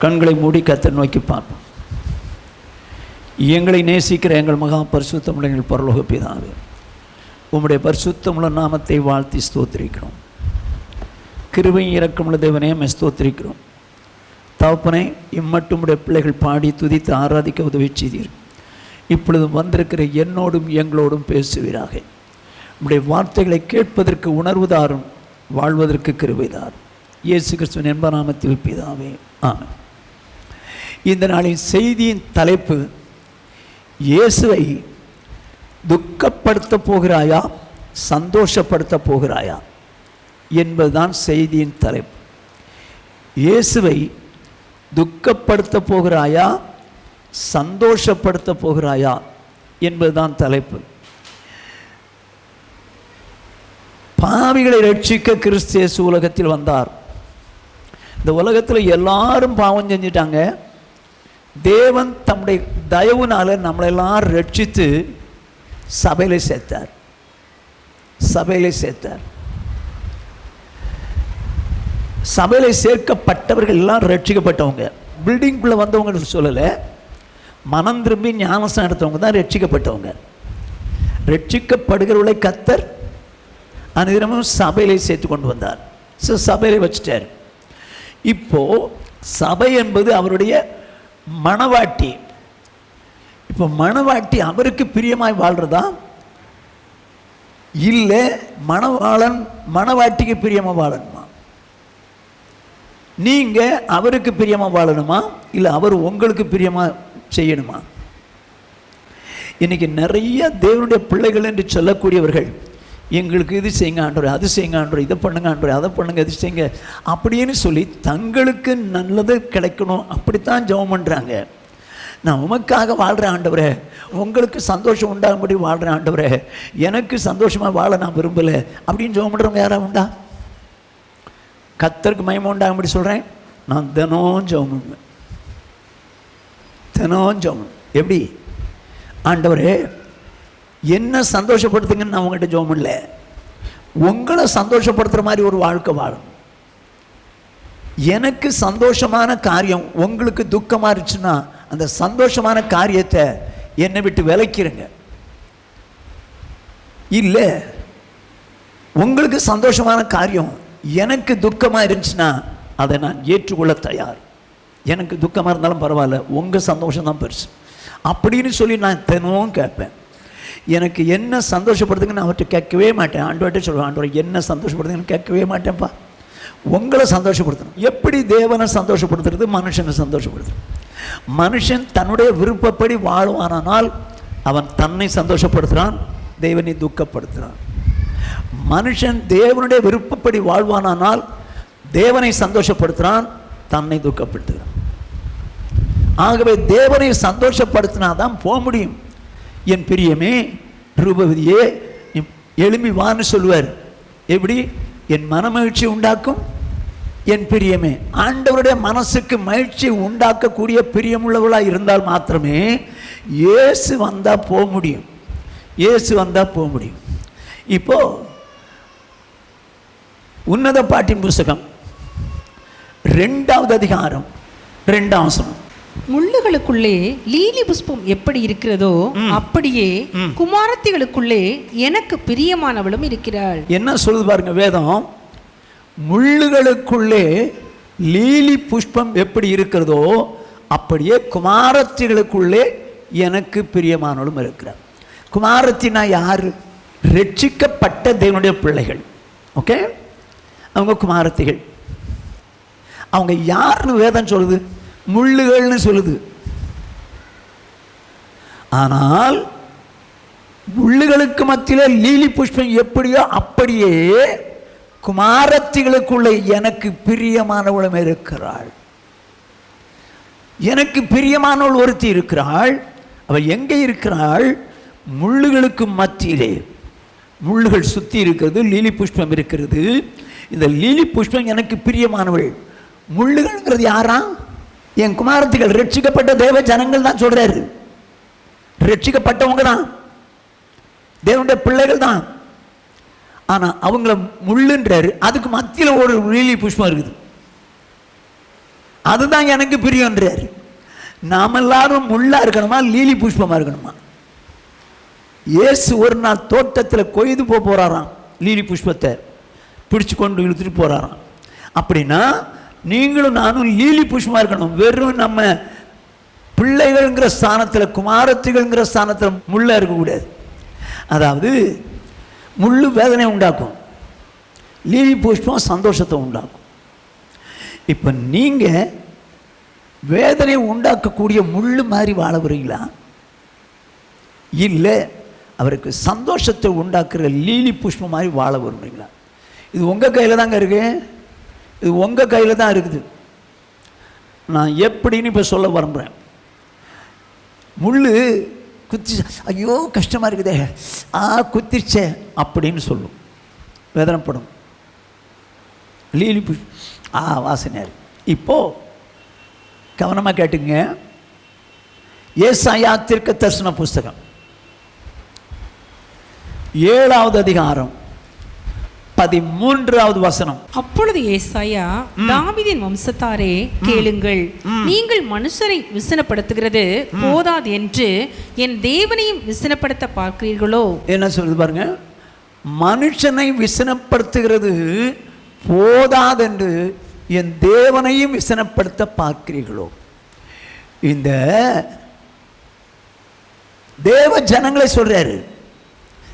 கண்களை மூடி கர்த்தரை நோக்கி பார்ப்போம். எங்களை நேசிக்கிற எங்கள் மகா பரிசுத்தமுள்ள எங்கள் பரலோக பிதாவே, உம்முடைய பரிசுத்தமுள்ள நாமத்தை வாழ்த்தி ஸ்தோத்திரிக்கிறோம். கிருபையும் இரக்கமுள்ள தேவனே ஸ்தோத்திரிக்கிறோம். தகப்பனே, இம்மட்டும் உடைய பிள்ளைகள் பாடி துதித்து ஆராதிக்க உதவி செய்தீர். இப்பொழுது வந்திருக்கிற என்னோடும் எங்களோடும் பேசுவீராக. உம்முடைய வார்த்தைகளை கேட்பதற்கு உணர்வுதாரும், வாழ்வதற்கு கிருபைதாரும். இயேசு கிறிஸ்துவின் என்ப நாமத்தில் பிதாவே, ஆமென். இந்த நாளின் செய்தியின் தலைப்பு, இயேசுவை துக்கப்படுத்த போகிறாயா சந்தோஷப்படுத்த போகிறாயா என்பதுதான் செய்தியின் தலைப்பு. இயேசுவை துக்கப்படுத்த போகிறாயா சந்தோஷப்படுத்த போகிறாயா என்பதுதான் தலைப்பு. பாவிகளை ரட்சிக்க கிறிஸ்து இயேசு உலகத்தில் வந்தார். இந்த உலகத்தில் எல்லாரும் பாவம் செஞ்சிட்டாங்க. தேவன் தம்முடைய தயவுனால நம்மளெல்லாம் ரட்சித்து சபையில சேர்த்தார். சபையில சேர்க்கப்பட்டவர்கள் எல்லாம் ரட்சிக்கப்பட்டவங்க. பில்டிங்குள்ளே வந்தவங்க சொல்லலை, மனம் திரும்பி ஞானஸ்நானம் எடுத்தவங்க தான் ரட்சிக்கப்பட்டவங்க. ரட்சிக்கப்படுகிறவர்களை கர்த்தர் அனுதினமும் சபையிலே சேர்த்து கொண்டு வந்தார். சபையிலே வச்சுட்டார். இப்போ சபை என்பது அவருடைய மணவாட்டி. இப்போ மணவாட்டி அவருக்கு பிரியமாய் வாழ்றதா, இல்லை மணவாளன் மணவாட்டிக்கு பிரியமாக வாழணுமா? நீங்க அவருக்கு பிரியமாக வாழணுமா, இல்லை அவர் உங்களுக்கு பிரியமாக செய்யணுமா? இன்னைக்கு நிறைய தேவனுடைய பிள்ளைகள் என்று சொல்லக்கூடியவர்கள், எங்களுக்கு இது செய்யுங்க ஆண்டவரே, அது செய்யுங்க ஆண்டவரே, இதை பண்ணுங்க ஆண்டவரே, அதை பண்ணுங்க, இது செய்யுங்க அப்படின்னு சொல்லி தங்களுக்கு நல்லது கிடைக்கணும் அப்படித்தான் ஜெபம் பண்ணுறாங்க. நான் உமக்காக வாழ்கிறேன் ஆண்டவரே, உங்களுக்கு சந்தோஷம் உண்டாகும்படி வாழ்கிறேன் ஆண்டவரே, எனக்கு சந்தோஷமாக வாழ நான் விரும்பலை அப்படின்னு ஜெபம் பண்ணுறவங்க யாராவது உண்டா? கர்த்தருக்கு மகிமை உண்டாகும்படி சொல்கிறேன். நான் தினம் ஜெபம் பண்ணுவேன். எப்படி? ஆண்டவரே என்ன சந்தோஷப்படுத்துங்கன்னு நான் உங்கள்கிட்ட ஜெபம் பண்ணல, உங்களை சந்தோஷப்படுத்துகிற மாதிரி ஒரு வாழ்க்கை வாழும். எனக்கு சந்தோஷமான காரியம் உங்களுக்கு துக்கமாக இருந்துச்சுன்னா அந்த சந்தோஷமான காரியத்தை என்னை விட்டு விலக்கிடுங்க. இல்லை, உங்களுக்கு சந்தோஷமான காரியம் எனக்கு துக்கமாக இருந்துச்சுன்னா அதை நான் ஏற்றுக்கொள்ள தயார். எனக்கு துக்கமாக இருந்தாலும் பரவாயில்ல, உங்கள் சந்தோஷம் தான் பெருசு அப்படின்னு சொல்லி நான் தினமும் கேட்பேன். எனக்கு என்ன சந்தோஷப்படுத்துங்கன்னு அவர்கிட்ட கேட்கவே மாட்டேன். ஆண்டவர்கிட்ட சொல்லுவேன், ஆண்டவர் என்ன சந்தோஷப்படுத்துங்கன்னு கேட்கவே மாட்டேன்ப்பா, உங்களை சந்தோஷப்படுத்தணும். எப்படி தேவனை சந்தோஷப்படுத்துறது? மனுஷனை சந்தோஷப்படுத்துறது. மனுஷன் தன்னுடைய விருப்பப்படி வாழ்வானால் அவன் தன்னை சந்தோஷப்படுத்துகிறான், தேவனை துக்கப்படுத்துகிறான். மனுஷன் தேவனுடைய விருப்பப்படி வாழ்வானால் தேவனை சந்தோஷப்படுத்துகிறான், தன்னை துக்கப்படுத்துகிறான். ஆகவே தேவனை சந்தோஷப்படுத்தினாதான் போக முடியும். என் பிரியமே ரூபவதியே எழும்பி வான்னு சொல்லுவார். எப்படி? என் மன மகிழ்ச்சி உண்டாக்கும் என் பிரியமே. ஆண்டவருடைய மனசுக்கு மகிழ்ச்சி உண்டாக்கக்கூடிய பிரியமுள்ளவளாக இருந்தால் மாத்திரமே இயேசு வந்தால் போக முடியும். இப்போ உன்னத பாட்டின் புஸ்தகம் 2வது அதிகாரம் 2ஆம் வசனம். முள்ளுகளுக்குள்ளே லீலி புஷ்பம் எப்படி இருக்கிறதோ அப்படியே குமாரத்திகளுக்குள்ளே எனக்கு பிரியமானவளும் இருக்கிறாள். என்ன சொல்லுது பாருங்க வேதம். முள்ளுகளுக்குள்ளே லீலி புஷ்பம் எப்படி இருக்கிறதோ அப்படியே குமாரத்திகளுக்குள்ளே எனக்கு பிரியமானவளும் இருக்கிறார். குமாரத்தினா யாரு? ரட்சிக்கப்பட்ட தேவனுடைய பிள்ளைகள். ஓகே, அவங்க குமாரத்திகள். அவங்க யாருன்னு வேதம் சொல்லுது? முள்ளுகள்னு சொல்லுது. ஆனால் முள்ளுகளுக்கு மத்தியில் லீலி புஷ்பம் எப்படியோ அப்படியே குமாரத்திகளுக்குள்ளே எனக்கு பிரியமானவளும் இருக்கிறாள். எனக்கு பிரியமானவள் ஒருத்தி இருக்கிறாள். அவள் எங்கே இருக்கிறாள்? முள்ளுகளுக்கு மத்தியிலே. முள்ளுகள் சுற்றி இருக்கிறது, லீலி புஷ்பம் இருக்கிறது. இந்த லீலி புஷ்பம் எனக்கு பிரியமானவள். முள்ளுகள்ங்கிறது யாரா? என் குமாரத்திகள், ரட்சிக்கப்பட்ட தேவ ஜனங்கள் தான் சொல்றாரு. ரட்சிக்கப்பட்டவங்க தான், தேவனுடைய பிள்ளைகள் தான். ஆனால் அவங்கள முள்ளுன்றாரு. அதுக்கு மத்தியில் ஒரு லீலி புஷ்பம் இருக்குது. அதுதான் எனக்கு பிரியன்றார். நாம் எல்லாரும் முள்ளா இருக்கணுமா லீலி புஷ்பமா இருக்கணுமா? இயேசு ஒரு நாள் தோட்டத்தில் கொய்து போறாராம், லீலி புஷ்பத்தை பிடிச்சு கொண்டு இழுத்துட்டு போறாராம். அப்படின்னா நீங்களும் நானும் லீலி புஷ்பமா இருக்கணும். வெறும் நம்ம பிள்ளைகள்ங்கிற ஸ்தானத்தில், குமாரத்திகள்ங்கிற ஸ்தானத்தில் முள்ள இருக்கக்கூடாது. அதாவது முள்ளு வேதனை உண்டாக்கும், லீலி புஷ்பம் சந்தோஷத்தை உண்டாக்கும். இப்போ நீங்கள் வேதனை உண்டாக்கக்கூடிய முள்ளு மாதிரி வாழ வரீங்களா, இல்லை அவருக்கு சந்தோஷத்தை உண்டாக்குற லீலி புஷ்பம் மாதிரி வாழ வருவீங்களா? இது உங்கள் கையில் தாங்க இருக்கு, இது உங்கள் கையில் தான் இருக்குது. நான் எப்படின்னு இப்போ சொல்ல விரும்புகிறேன். முள் குத்தி, ஐயோ கஷ்டமாக இருக்குதே, குத்திருச்சே அப்படின்னு சொல்லும், வேதனைப்படும். லீலி புஷ்பம் வாசனையார். இப்போது கவனமாக கேட்டுங்க. ஏசாயா தீர்க்கதரிசன புஸ்தகம் 7வது அதிகாரம் 13வது வசனம். அப்பொழுது ஏசாயா, தாவீதின் வம்சத்தாரே கேளுங்கள், நீங்கள் மனுஷரை விசனப்படுத்துகிறது போதாது என்று என் தேவனையும் விசனப்படுத்த பார்க்கிறீர்களோ? என்ன சொல்லுது பாருங்க, மனுஷனை விசனப்படுத்துகிறது போதாதென்று என் தேவனையும் விசனப்படுத்த பார்க்கிறீர்களோ? இந்த தேவ ஜனங்களை சொல்றாரு,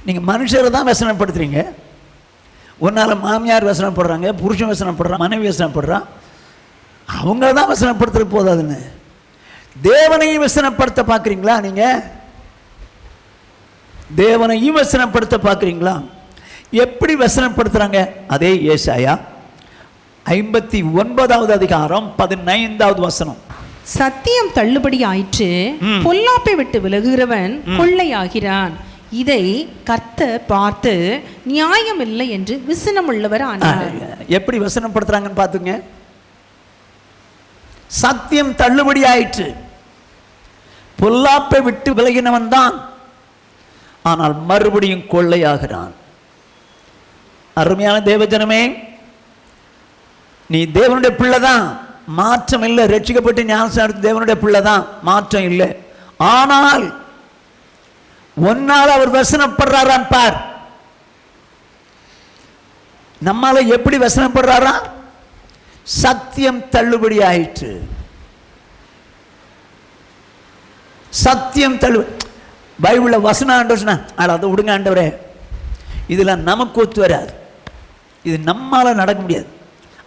நீங்க மனுஷரை தான் விசனப்படுத்துறீங்க. ஒரு நாள் மாமியார் வசனப்படுறாங்க, புருஷன் வசனப்படுறான், மனைவி வசனப்படுறான், அவங்க தான் வசனப்படுத்துறது போதாதுன்னு தேவனையும் வசனப்படுத்த பார்க்குறீங்களா? நீங்கள் தேவனையும் வசனப்படுத்த பார்க்குறீங்களா? எப்படி வசனப்படுத்துகிறாங்க? அதே ஏசாயா 59வது அதிகாரம் 15வது வசனம். சத்தியம் தள்ளுபடி ஆயிற்று, பொல்லாப்பை விட்டு விலகுகிறவன் கொள்ளையாகிறான். இதை கர்த்தர் பார்த்து நியாயம் இல்லை என்று விசனம் உள்ளவர் ஆனார். எப்படி வசனப்படுத்துறாங்கன்னு பார்த்துங்க. சத்தியம் தள்ளுபடி ஆயிற்று, பொல்லாப்பை விட்டு விலகினவன் தான், ஆனால் மறுபடியும் கொள்ளையாகிறான். அருமையான தேவஜனமே, நீ தேவனுடைய பிள்ளை தான், மாற்றம் இல்லை. ரட்சிக்கப்பட்டு ஞானஸ்நானம் தேவனுடைய பிள்ளை தான், மாற்றம் இல்லை. ஆனால் ஒன்னால் அவர் வசனப்படுறாரான் பார். நம்மால எப்படி வசனப்படுறாரா? சத்தியம் தள்ளுபடி ஆயிற்று. சத்தியம் தள்ளுபடி. பைபிள்ல வசனம் ஆண்டவர்னா அதை விடுங்க ஆண்டவரே, இதெல்லாம் நமக்கு ஒத்து வராது, இது நம்மால நடக்க முடியாது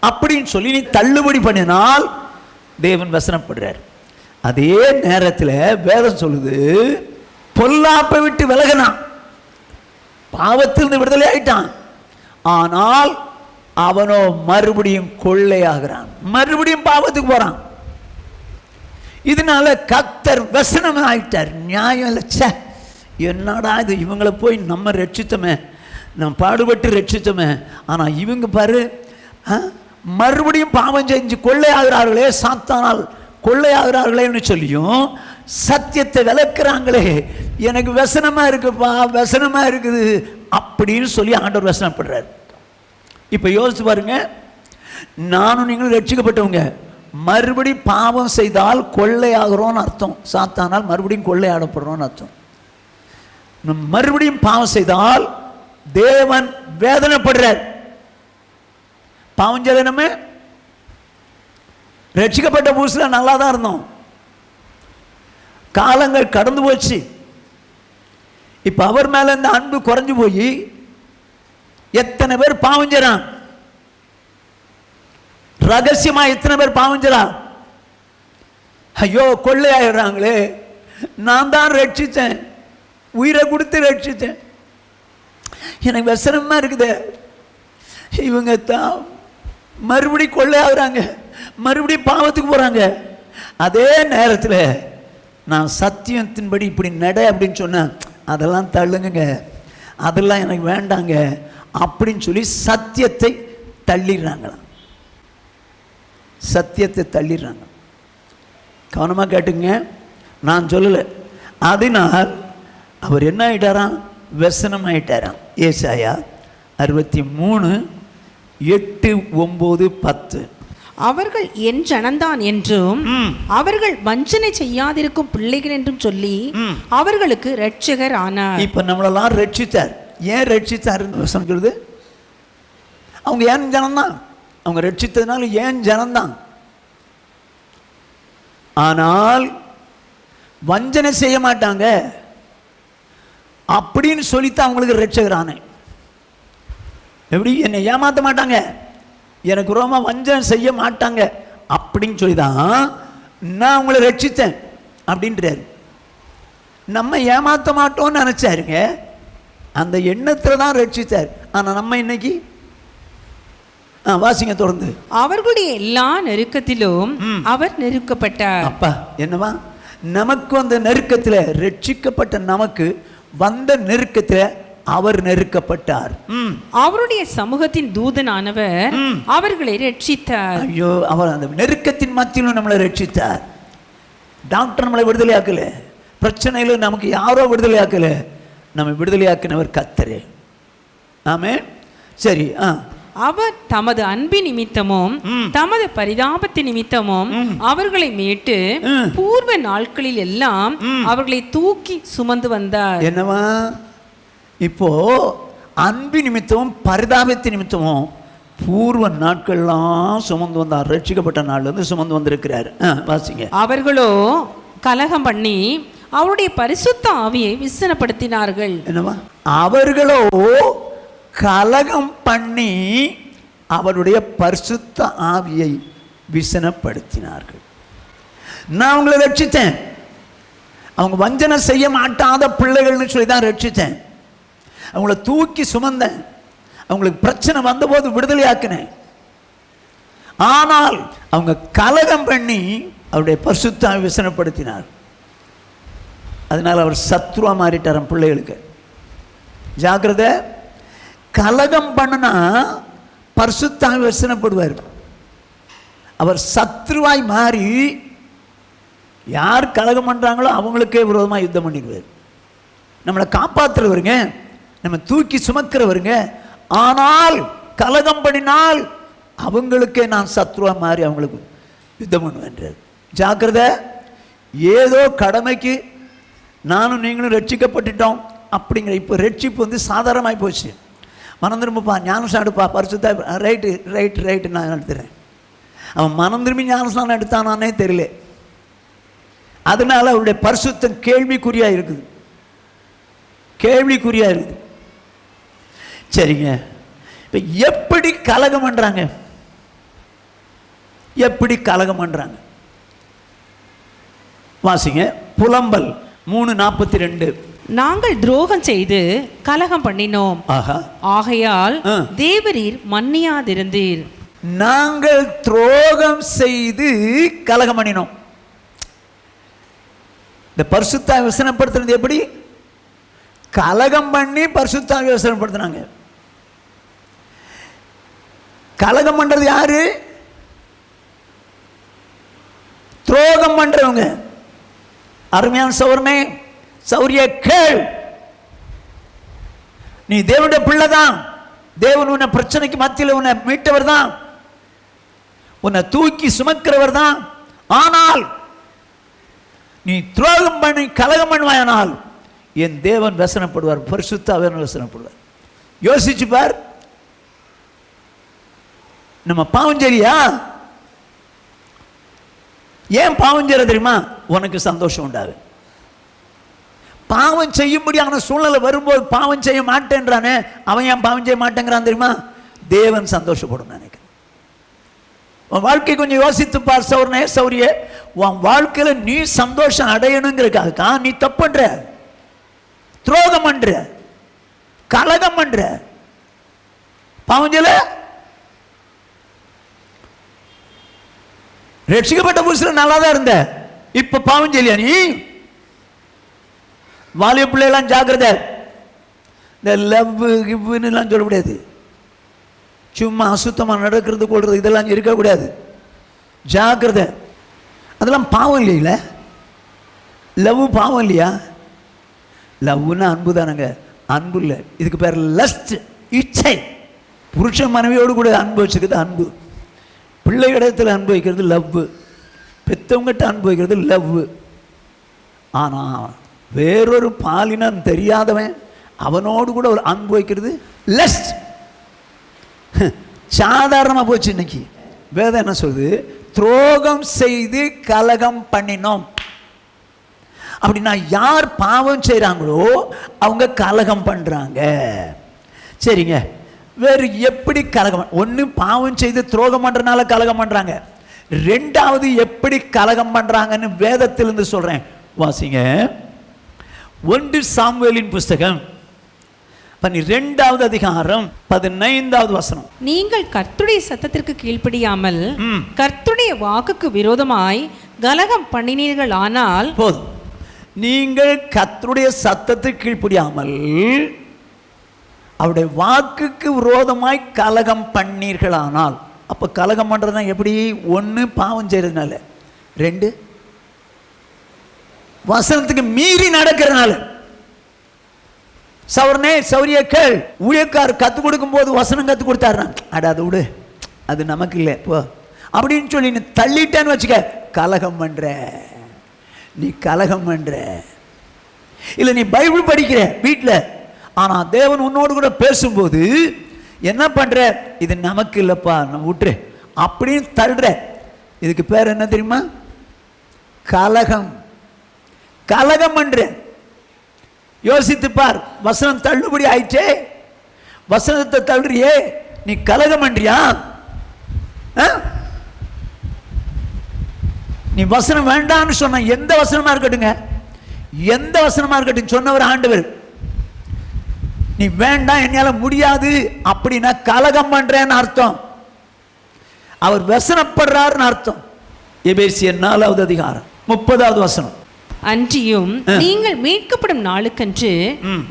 அப்படின்னு சொல்லி நீ தள்ளுபடி பண்ணினால் தேவன் வசனப்படுறார். அதே நேரத்தில் வேதம் சொல்லுது, பொல்லாப்பை விட்டு விலகினான், பாவத்திலிருந்து விடுதலை ஆயிட்டான், ஆனால் அவனோ மறுபடியும் கொள்ளையாகிறான், மறுபடியும் பாவத்துக்கு போறான். இதனால கர்த்தர் வசனம் ஆயிட்டார். நியாயம் இல்லை, என்னடா இது, இவங்களை போய் நம்ம ரட்சித்தோமே, நம்ம பாடுபட்டு ரட்சித்தோமே, ஆனா இவங்க பாரு மறுபடியும் பாவம் செஞ்சு கொள்ளையாகிறார்களே, சாத்தானால் கொள்ளையாகிறார்களேன்னு சொல்லியும் சத்தியத்தை விளக்குறாங்களே, எனக்கு வசனமா இருக்குப்பா, வசனமா இருக்குது அப்படின்னு சொல்லி ஆண்டவர் வசனப்படுறார். இப்ப யோசிச்சு பாருங்க, நானும் நீங்களும் ரட்சிக்கப்பட்டவங்க, மறுபடியும் பாவம் செய்தால் கொள்ளையாகிறோன்னு அர்த்தம், சாத்தானால் மறுபடியும் கொள்ளையாடப்படுறோன்னு அர்த்தம். மறுபடியும் பாவம் செய்தால் தேவன் வேதனைப்படுறார். பாவம் செய்ய நம்ம ரட்சிக்கப்பட்ட புதுசுல நல்லா தான் இருந்தோம், காலங்கள் கடந்து போச்சு. இப்ப அவர் மேல இந்த அன்பு குறைஞ்சு போய் எத்தனை பேர் பாவம் செய்றான், ரகசியமா எத்தனை பேர் பாவம் செய்றான். ஐயோ கொள்ளையாயிடுறாங்களே, நான் தான் ரட்சித்தேன், உயிரை கொடுத்து ரட்சித்தேன், எனக்கு வசனமா இருக்குது, இவங்க தான் மறுபடியும் கொள்ளையாகிறாங்க, மறுபடியும் பாவத்துக்கு போறாங்க. அதே நேரத்தில் நான் சத்தியத்தின்படி இப்படி நட அப்படின்னு சொன்னேன், அதெல்லாம் தள்ளுங்க, அதெல்லாம் எனக்கு வேண்டாங்க அப்படின்னு சொல்லி சத்தியத்தை தள்ளிடுறாங்களாம், சத்தியத்தை தள்ளிடுறாங்க. கவனமாக கேட்டுங்க, நான் சொல்லலை. அதனால் அவர் என்ன ஆயிட்டாராம், வசனம் ஆயிட்டாராம். ஏசாயா 63:8, 9, 10. அவர்கள் என் ஜனந்தான் என்றும் அவர்கள் வஞ்சனை செய்யாதிருக்கும் பிள்ளைகள் என்றும் சொல்லி அவர்களுக்கு இரட்சகர் ஆனார். இப்ப நம்மளெல்லாம் ரட்சித்தார். ஏன் ரட்சித்தார் சொல்றது? அவங்க ஏன் ஜனம்தான், அவங்க ரட்சித்ததுனால ஏன் ஜனம்தான். ஆனால் வஞ்சனை செய்ய மாட்டாங்க அப்படின்னு சொல்லித்தான் அவங்களுக்கு ரட்சகரான. எப்படி? என்னை ஏமாற்ற மாட்டாங்க, எனக்கு ரொம்ப வஞ்சனை செய்ய மாட்டாங்க அப்படின்னு சொல்லி தான் நான் உங்களை ரட்சித்தேன் அப்படின்றாரு. நம்ம ஏமாற்ற மாட்டோம்னு நினைச்சாருங்க, அந்த எண்ணத்தில் தான் ரட்சித்தார். ஆனால் நம்ம இன்னைக்கு வாசிங்க தொடர்ந்து. அவர்களுடைய எல்லா நெருக்கத்திலும் அவர் நெருக்கப்பட்டார். அப்பா என்னவா, நமக்கு வந்த நெருக்கத்தில், ரட்சிக்கப்பட்ட நமக்கு வந்த நெருக்கத்தில் அவர் நெருக்கப்பட்டார். அவருடைய சமூகத்தின் தூதனானவர் அவர்களை ரட்சித்தார். ஐயோ, அவர் அந்த நெருக்கத்தின் மத்தியிலும் நம்மளை ரட்சித்தார். டாக்டர் நம்மளை விடுதலை ஆக்கல, பிரச்சனையில நமக்கு யாரோ விடுதலை ஆக்கல, நம்ம விடுதலை ஆக்கினவர் கர்த்தரே. ஆமென். சரி. அவர் தமது அன்பின் நிமித்தமும் தமது பரிதாபத்தின் நிமித்தமும் அவர்களை மீட்டு பூர்வ நாட்களில் எல்லாம் அவர்களை தூக்கி சுமந்து வந்தார். என்னவா, இப்போ அன்பு நிமித்தமும் பரிதாபத்தின் நிமித்தமும் பூர்வ நாட்கள்லாம் சுமந்து வந்தார். ரட்சிக்கப்பட்ட நாள்ல இருந்து சுமந்து வந்திருக்கிறார். வாசிங்க. அவர்களோ கலகம் பண்ணி அவருடைய பரிசுத்த ஆவியை விசனப்படுத்தினார்கள். என்னவா, அவர்களோ கலகம் பண்ணி அவருடைய பரிசுத்த ஆவியை விசனப்படுத்தினார்கள். நான் அவங்களை ரட்சித்தேன், அவங்க வஞ்சனை செய்ய மாட்டாத பிள்ளைகள்னு சொல்லி தான் ரட்சித்தேன். அவங்கள தூக்கி சுமந்தேன், அவங்களுக்கு பிரச்சனை வந்தபோது விடுதலை ஆக்கினேன். ஆனால் அவங்க கலகம் பண்ணி அவருடைய பரிசுத்த ஆவியை விசனப்படுத்தினார். அதனால் அவர் சத்ருவா மாறிட்டார் பிள்ளைகளுக்கு. ஜாக்கிரதை. கலகம் பண்ணனா பரிசுத்த ஆவி வசனப்படுவார். அவர் சத்ருவாய் மாறி யார் கலகம் பண்றாங்களோ அவங்களுக்கே விரோதமாக யுத்தம் பண்ணிடுவார். நம்மளை காப்பாற்றுறவருங்க, நம்ம தூக்கி சுமக்கிறவருங்க. ஆனால் கலகம் பண்ணினால் அவங்களுக்கே நான் சத்ருவா மாறி அவங்களுக்கு யுத்தம் பண்ணுவேன்றார். ஜாக்கிரதை. ஏதோ கடமைக்கு நானும் நீங்களும் ரட்சிக்கப்பட்டுட்டோம் அப்படிங்கிற இப்போ ரட்சிப்பு வந்து சாதாரணமாகி போச்சு. மனம் திரும்பப்பா, ஞானஸ்நானம் எடுப்பா, பரிசுத்த ரைட்டு ரைட்டு ரைட்டு நான் எடுத்துறேன். அவன் மனம் திரும்பி ஞானஸ்நானம் எடுத்தானானே தெரியல. அதனால அவருடைய பரிசுத்தம் கேள்விக்குறியா இருக்குது, கேள்விக்குறியா இருக்குது. சரிங்க, இப்போ எப்படி கலகம் பண்றாங்க, எப்படி கலகம் பண்றாங்க வாசிங்க. புலம்பல் 3:42. நாங்கள் துரோகம் செய்து கலகம் பண்ணினோம், ஆகையால் தேவரீர் மன்னியாதிருந்தீர். நாங்கள் துரோகம் செய்து கலகம் பண்ணினோம். இந்த பரிசுத்தாவி வசனப்படுத்துறது எப்படி? கலகம் பண்ணி பரிசுத்தாவி வசனப்படுத்தினாங்க. கலகம் பண்றது யாரு? துரோகம் பண்றவங்க. அருமையான சௌரனே, சௌரிய கேள், நீ தேவனுடைய பிள்ளை தான். தேவன் உன்னை பிரச்சனைக்கு மத்தியில் உன்னை மீட்டவர் தான், உன்னை தூக்கி சுமக்கிறவர் தான். ஆனால் நீ துரோகம் பண்ணி கலகம் பண்ணுவாயானால் என் தேவன் வசனப்படுவார், பரிசுத்த ஆவியானவர் வசனப்படுவார். யோசிச்சு பார். நம்ம பாவம் சரியா? ஏன் பாவம் செய்யற தெரியுமா? உனக்கு சந்தோஷம் உண்டாது. பாவம் செய்யும்படியான சூழ்நிலை வரும்போது பாவம் செய்ய மாட்டேன்றானே, அவன் ஏன் பாவம் செய்ய மாட்டேங்கிறான் தெரியுமா? தேவன் சந்தோஷப்படும் நினைக்கிறேன். உன் வாழ்க்கை கொஞ்சம் யோசித்து பார் சௌரனே, சௌரிய. உன் வாழ்க்கையில நீ சந்தோஷம் அடையணுங்கிறதுக்காக நீ தப்பு பண்ற, துரோகம் பண்ற, கலகம் பண்ற, பாவம் செய்யல. ரட்சிக்கப்பட்ட புருஷன் நல்லா தான் இருந்த, இப்ப பாவம் செய்யலையா நீ? வாலிய பிள்ளைலாம் ஜாக்கிரதை. இந்த லவ் கிவ்னுலாம் சொல்ல முடியாது. சும்மா அசுத்தமாக நடக்கிறது கொள்றது இதெல்லாம் இருக்கக்கூடாது. ஜாக்கிரதை. அதெல்லாம் பாவம் இல்லையில? லவ் பாவம் இல்லையா? லவ்னா அன்பு தானங்க, அன்பு இல்லை. இதுக்கு பேர் லஸ்ட், இச்சை. புருஷன் மனைவியோடு கூட அன்பு வச்சுக்கிறது அன்பு. பிள்ளை இடத்துல அன்பு வைக்கிறது லவ், பெற்றவங்ககிட்ட அன்பு வைக்கிறது லவ். ஆனால் வேறொரு பாலினம் தெரியாதவன் அவனோடு கூட ஒரு அன்பு வைக்கிறது லஸ்ட். சாதாரணமாக போச்சு இன்னைக்கு. வேதம் என்ன சொல்லுது? துரோகம் செய்து கலகம் பண்ணினோம். அப்படின்னா யார் பாவம் செய்கிறாங்களோ அவங்க கலகம் பண்ணுறாங்க. சரிங்க, வேறு எப்படி கலகம்? ஒன்று பாவம் செய்து துரோகம் பண்ணுறதுனால கலகம் பண்ணுறாங்க. ரெண்டாவது எப்படி கலகம் பண்ணுறாங்கன்னு வேதத்திலிருந்து சொல்கிறேன், வாசிங்க. 1 சாமுவேலின் புஸ்தகம் 12வது அதிகாரம் 15வது வசனம். நீங்கள் கர்த்தருடைய சத்தத்திற்கு கீழ்ப்படியாமல் கர்த்தருடைய வாக்குக்கு விரோதமாய் கலகம் பண்ணினீர்கள் ஆனால். போதும். நீங்கள் கர்த்தருடைய சத்தத்துக்கு கீழ்ப்படியாமல் அவருடைய வாக்குக்கு விரோதமாய் கலகம் பண்ணீர்களானால். அப்போ கலகம் பண்ணுறதுனா எப்படி? 1 பாவம் செய்கிறதுனால, 2 வசனத்துக்கு மீறி நடக்கிறதுனால. சௌரனே சௌரிய கேள், ஊழியக்கார் கற்றுக் கொடுக்கும் போது வசனம் கற்றுக் கொடுத்தாரு, அட அது விடு, அது நமக்கு இல்லை போ அப்படின்னு சொல்லி நீ தள்ளிட்டேன்னு வச்சுக்க, கலகம் பண்ற. நீ கலகம் பண்ற. இல்லை நீ பைபிள் படிக்கிற வீட்டில், ஆனால் தேவன் உன்னோடு கூட பேசும்போது என்ன பண்ற? இது நமக்கு இல்லைப்பா, நம்ம விட்டுரு அப்படின்னு தள்ளுற. இதுக்கு பேர் என்ன தெரியுமா? கலகம். கலகம் பண்ற. யோசித்து பார். வசனம் தள்ளுபடி ஆயிடுச்சே, வசனத்தை தள்ளுறியே, நீ கலகம் பண்றியா? நீ வசனம் வேண்டாம்னு சொன்ன எந்த வசனமா இருக்கட்டுங்க, எந்த வசனமா இருக்கட்டும், சொன்னவர் ஆண்டவர். நீ வேண்டாம், என்னால முடியாது அப்படின்னா கலகம் பண்றேன்னு அர்த்தம். அவர் வசனப்படுறாருன்னு அர்த்தம். எபேசியர் 4வது அதிகாரம் 30வது வசனம். அன்றியும் நீங்கள் மீட்கப்படும் நாளுக்கன்று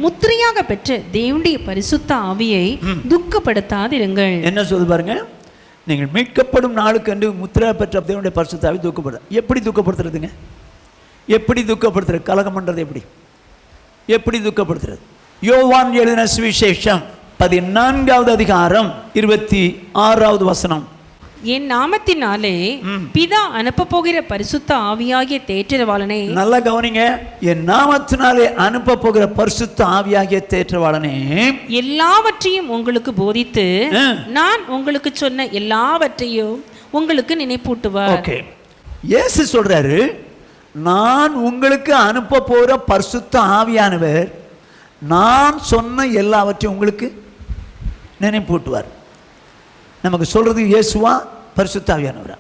முத்திரையாக பெற்ற தேவனுடைய பரிசுத்த ஆவியை துக்கப்படுத்தாதிருங்கள். என்ன சொல்லு பாருங்க, நீங்கள் மீட்கப்படும் நாளுக்கன்று முத்திரையாக பெற்ற தேவனுடைய பரிசுத்த ஆவி துக்கப்படுற. எப்படி துக்கப்படுத்துறதுங்க? எப்படி துக்கப்படுத்துறது? கலகம் பண்றது எப்படி? எப்படி துக்கப்படுத்துறது? யோவான் எழுதின சுவிசேஷம் 14வது அதிகாரம் 26வது வசனம். என் நாமத்தினாலே பிதா அனுப்ப போகிற பரிசுத்த ஆவியாகிய தேற்றவாளனே. நல்லா கவனிங்க. என் நாமத்தினாலே அனுப்ப போகிற பரிசுத்த ஆவியாகிய தேற்றவாளனே எல்லாவற்றையும் உங்களுக்கு போதித்து நான் உங்களுக்கு சொன்ன எல்லாவற்றையும் உங்களுக்கு நினைப்பூட்டுவார். ஓகே, இயேசு சொல்றாரு, நான் உங்களுக்கு அனுப்ப போகிற பரிசுத்த ஆவியானவர் நான் சொன்ன எல்லாவற்றையும் உங்களுக்கு நினைப்பூட்டுவார். நமக்கு சொல்றது இயேசுவா பரிசுத்த ஆவியானவரா?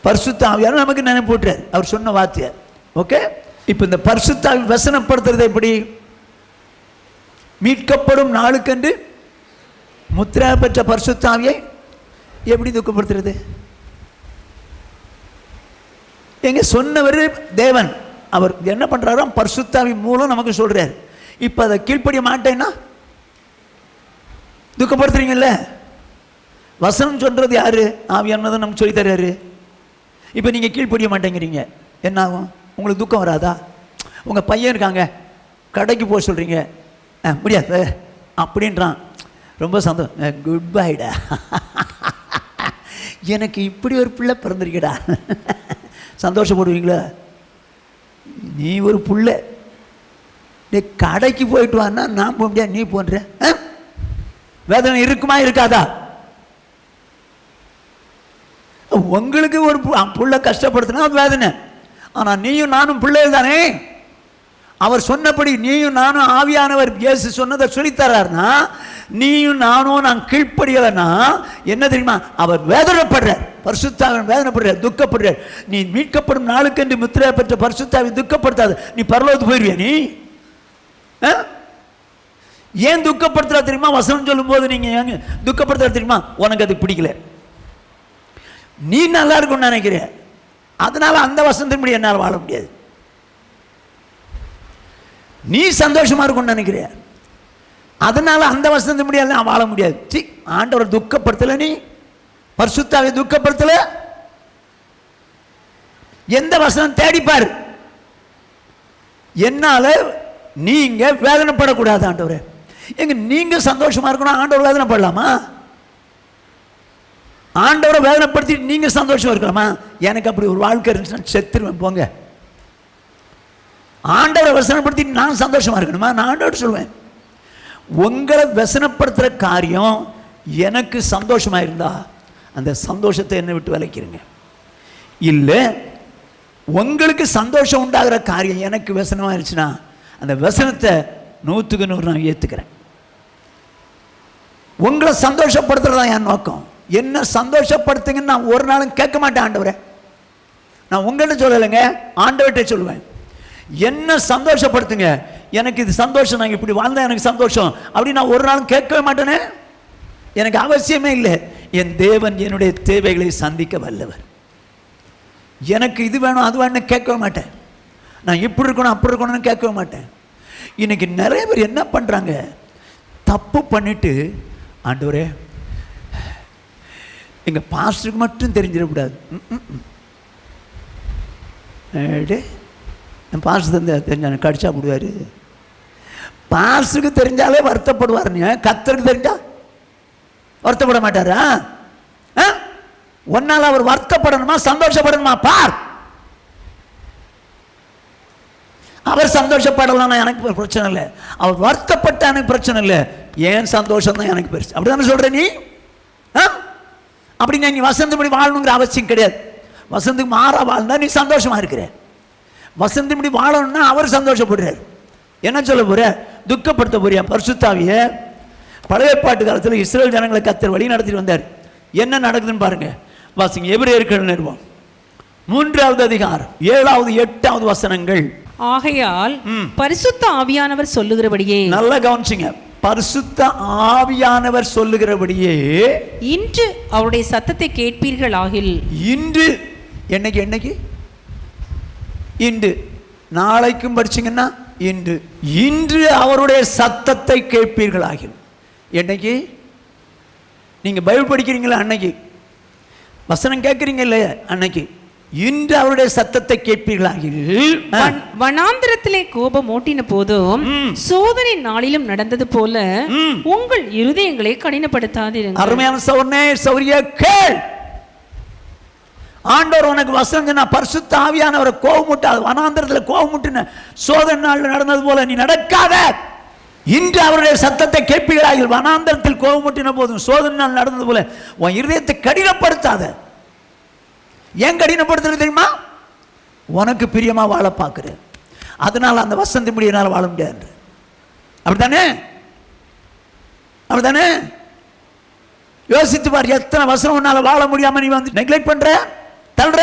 பரிசுத்த ஆவியானவர் நமக்கு நினைப்பூட்டுறார், அவர் சொன்ன வார்த்தையை. ஓகே, இப்போ இந்த பரிசுத்த ஆவி வசனப்படுத்துறது எப்படி? மீட்கப்படும் நாளுக்கென்று முத்திரை பெற்ற பரிசுத்த ஆவியை எப்படி துக்கப்படுத்துறது? எங்க சொன்னவர் தேவன், அவர் என்ன பண்றாரோ பரிசுத்த ஆவி மூலம் நமக்கு சொல்றாரு. இப்போ அதை கீழ்ப்படிய மாட்டேன்னா துக்கப்படுத்துறீங்கல்ல. வசனம் சொல்றது யாரு? ஆவியானவர் நமக்கு சொல்லி தர்றாரு. இப்போ நீங்க கீழ்ப்படிய மாட்டேங்கிறீங்க, என்ன ஆகும்? உங்களுக்கு துக்கம் வராதா? உங்க பையன் இருக்காங்க, கடைக்கு போக சொல்றீங்க, முடியாது அப்படின்றான், ரொம்ப சந்தோஷம், குட் பைடா, எனக்கு இப்படி ஒரு பிள்ளை பிறந்திருக்கடா, சந்தோஷப்படுவீங்களா? நீ ஒரு புள்ள, நீ கடைக்கு போயிட்டு வான்னா நான் போக முடியாது, நீ போன்ற வேதனை இருக்குமா இருக்காதா? உங்களுக்கு ஒரு புள்ள கஷ்டப்படுத்தினா வேதனை. ஆனால் நீயும் நானும் பிள்ளைகள் தானே. அவர் சொன்னபடி நீயும் நானும் ஆவியானவர் இயேசு சொன்னதை சொல்லித்தரார்னா நீயும் நானும் நான் கீழ்ப்படியலைன்னா என்ன தெரியுமா? அவர் வேதனைப்படுறார், பரிசுத்தாவின் வேதனைப்படுறார், துக்கப்படுறார். நீ மீட்கப்படும் நாளுக்கென்று முத்திரை பெற்ற பரிசுத்தாவை துக்கப்படுத்தாது, நீ பரலோகத்துக்கு போயிருவியா? நீ ஏன் துக்கப்படுத்துறா தெரியுமா? வசனம் சொல்லும் போது நீங்க ஏங்க துக்கப்படுத்துறா தெரியுமா? உனக்கு அது பிடிக்கல, நீ நல்லா இருக்கும்னு நினைக்கிற, அதனால அந்த வசனத்தின் படி என்னால் வாழ முடியாது. நீ சந்தோஷமா இருக்கும்னு நினைக்கிற, அதனால அந்த வசனத்தின் படி எல்லாம் வாழ முடியாது. சி, ஆண்டவர் துக்கப்படுத்தல, நீ பரிசுத்தாவை துக்கப்படுத்தல. எந்த வசனம் தேடிப்பார். என்னால நீங்க வேதனைப்படக்கூடாது ஆண்டவரே. எங்க நீங்க சந்தோஷமா இருக்கணும், ஆண்டவர் வேதனைப்படலாமா? ஆண்டவரை வேதனைப்படுத்திட்டு நீங்க சந்தோஷமா இருக்கலாமா? எனக்கு அப்படி ஒரு வாழ்க்கை இருந்துச்சுன்னா செத்துருவேன் போங்க. ஆண்டவரை வசனப்படுத்திட்டு நான் சந்தோஷமா இருக்கணுமா? நான் ஆண்டவர் சொல்லுவேன், உங்களை வசனப்படுத்துகிற காரியம் எனக்கு சந்தோஷமா இருந்தா அந்த சந்தோஷத்தை என்னை விட்டு விலக்கிருங்க. இல்லை உங்களுக்கு சந்தோஷம் உண்டாகிற காரியம் எனக்கு வசனமா இருந்துச்சுன்னா அந்த வசனத்தை 100க்கு 100 நான் ஏற்றுக்கிறேன். உங்களை சந்தோஷப்படுத்துறதா என் நோக்கம். என்ன சந்தோஷப்படுத்துங்கன்னு நான் ஒரு நாளும் கேட்க மாட்டேன் ஆண்டவரை. நான் உங்கள்கிட்ட சொல்லலைங்க, ஆண்டவர்கிட்ட சொல்லுவேன். என்ன சந்தோஷப்படுத்துங்க, எனக்கு இது சந்தோஷம், நான் இப்படி வாழ்ந்தா எனக்கு சந்தோஷம் அப்படின்னு நான் ஒரு நாளும் கேட்கவே மாட்டேனே. எனக்கு அவசியமே இல்லை. என் தேவன் என்னுடைய தேவைகளை சந்திக்க வல்லவர். எனக்கு இது வேணும் அது வேணும்னு கேட்கவே மாட்டேன். நான் இப்படி இருக்கணும் அப்படி இருக்கணும்னு கேட்கவே மாட்டேன். இன்னைக்கு நிறைய பேர் என்ன பண்ணுறாங்க, தப்பு பண்ணிட்டு ஆண்டவரே எங்கள் பாஸ்டருக்கு மட்டும் தெரிஞ்சிடக்கூடாது. என் பாஸ்டர் தெரிஞ்சா கடிச்சா போடுவார். பாஸ்டருக்கு தெரிஞ்சாலே வருத்தப்படுவாருங்க, கர்த்தருக்கு தெரிஞ்சா வருத்தப்பட மாட்டாரா? ஒன்னால் அவர் வருத்தப்படணுமா சந்தோஷப்படணுமா பார். அவர் சந்தோஷப்படலாம் எனக்கு பிரச்சனை இல்லை, அவர் வருத்தப்பட்ட எனக்கு பிரச்சனை இல்லை, ஏன் சந்தோஷம் தான் எனக்கு பெருசு. அப்படிதானே சொல்ற நீ? அப்படிங்க நீ வசந்தபடி வாழணுங்கிற அவசியம் கிடையாது. வசந்துக்கு மாறா வாழ்ந்தா நீ சந்தோஷமா இருக்கிற. வசந்தபடி வாழணும்னா அவர் சந்தோஷப்படுறார். என்ன சொல்ல போற? துக்கப்படுத்த போறியா பரிசுத்தாவிய? பழைய ஏற்பாட்டு காலத்தில் இஸ்ரேல் ஜனங்களை கர்த்தர் வழி நடத்திட்டு வந்தார். என்ன நடக்குதுன்னு பாருங்க, வாசிங்க. எபிரேயர்கள் நிருபம் 3வது அதிகாரம் 7வது 8வது வசனங்கள். ஆகையால் பரிசுத்த ஆவியானவர் சொல்லுகிறபடியே, நல்லா கவனிச்சுங்க, பரிசுத்த ஆவியானவர் சொல்லுகிறபடியே இன்று அவருடைய சத்தத்தை கேட்பீர்கள் ஆகில். இன்று என்னைக்கு? என்னைக்கு? இன்று. நாளைக்கும் படிச்சிங்கன்னா இன்று. இன்று அவருடைய சத்தத்தை கேட்பீர்கள் ஆகில். என்னைக்கு? நீங்க பைபிள் படிக்கிறீங்களா அன்னைக்கு, வசனம் கேட்குறீங்க இல்லையா அன்னைக்கு. இன்று அவருடைய சத்தத்தை கேட்பீர்களாகில். வனாந்திரத்திலே கோபம் ஓட்டின போதும் சோதனை நாளிலும் நடந்தது போல உங்கள் இருதயங்களை கடினப்படுத்தாதீர்கள். அருமையான சௌர்ணே சௌரிய கேள். ஆண்டவர் உனக்கு வசனம் சொன்னா பரிசுத்த ஆவியானவரை கோபமுட்டாது. வனாந்திரத்தில் கோபமுட்டின சோதனை நாளில் நடந்தது போல நீ நடக்காத. இன்று அவருடைய சத்தத்தை கேட்பீர்களாகில். வனாந்திரத்தில் கோபமுட்டின போதும் சோதனை நாள் நடந்தது போல உன் இருதயத்தை கடினப்படுத்தாத. ஏன் கடினப்படுத்துறது தெரியுமா? உனக்கு பிரியமா வாழ பார்க்குற, அதனால அந்த வசந்தி முடியினால வாழ முடியாது. அப்படித்தானே? அப்படித்தானே? யோசித்து பாரு, எத்தனை வசனம் உன்னால வாழ முடியாம நீ வந்து நெக்லெக்ட் பண்ற, தள்ளுற.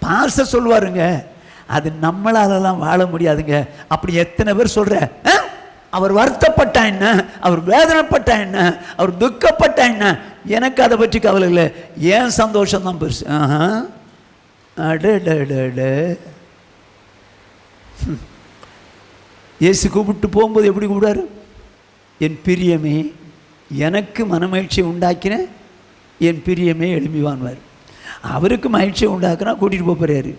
பாஸ்டர் சொல்லுவாருங்க, அது நம்மளாலலாம் வாழ முடியாதுங்க. அப்படி எத்தனை பேர் சொல்ற? அவர் வருத்தப்பட்டா என்ன, அவர் வேதனைப்பட்டா என்ன, அவர் துக்கப்பட்டா என்ன, எனக்கு அதை பற்றி கவலை இல்லை, ஏன் சந்தோஷம் தான் பெருசு. இயேசு கூப்பிட்டு போகும்போது எப்படி கூப்பிடாரு? என் பிரியமே, எனக்கு மனமகிழ்ச்சியை உண்டாக்கின என் பிரியமே எழும்பிவான்வார். அவருக்கு மகிழ்ச்சியை உண்டாக்குனா கூட்டிகிட்டு போகிறாரு,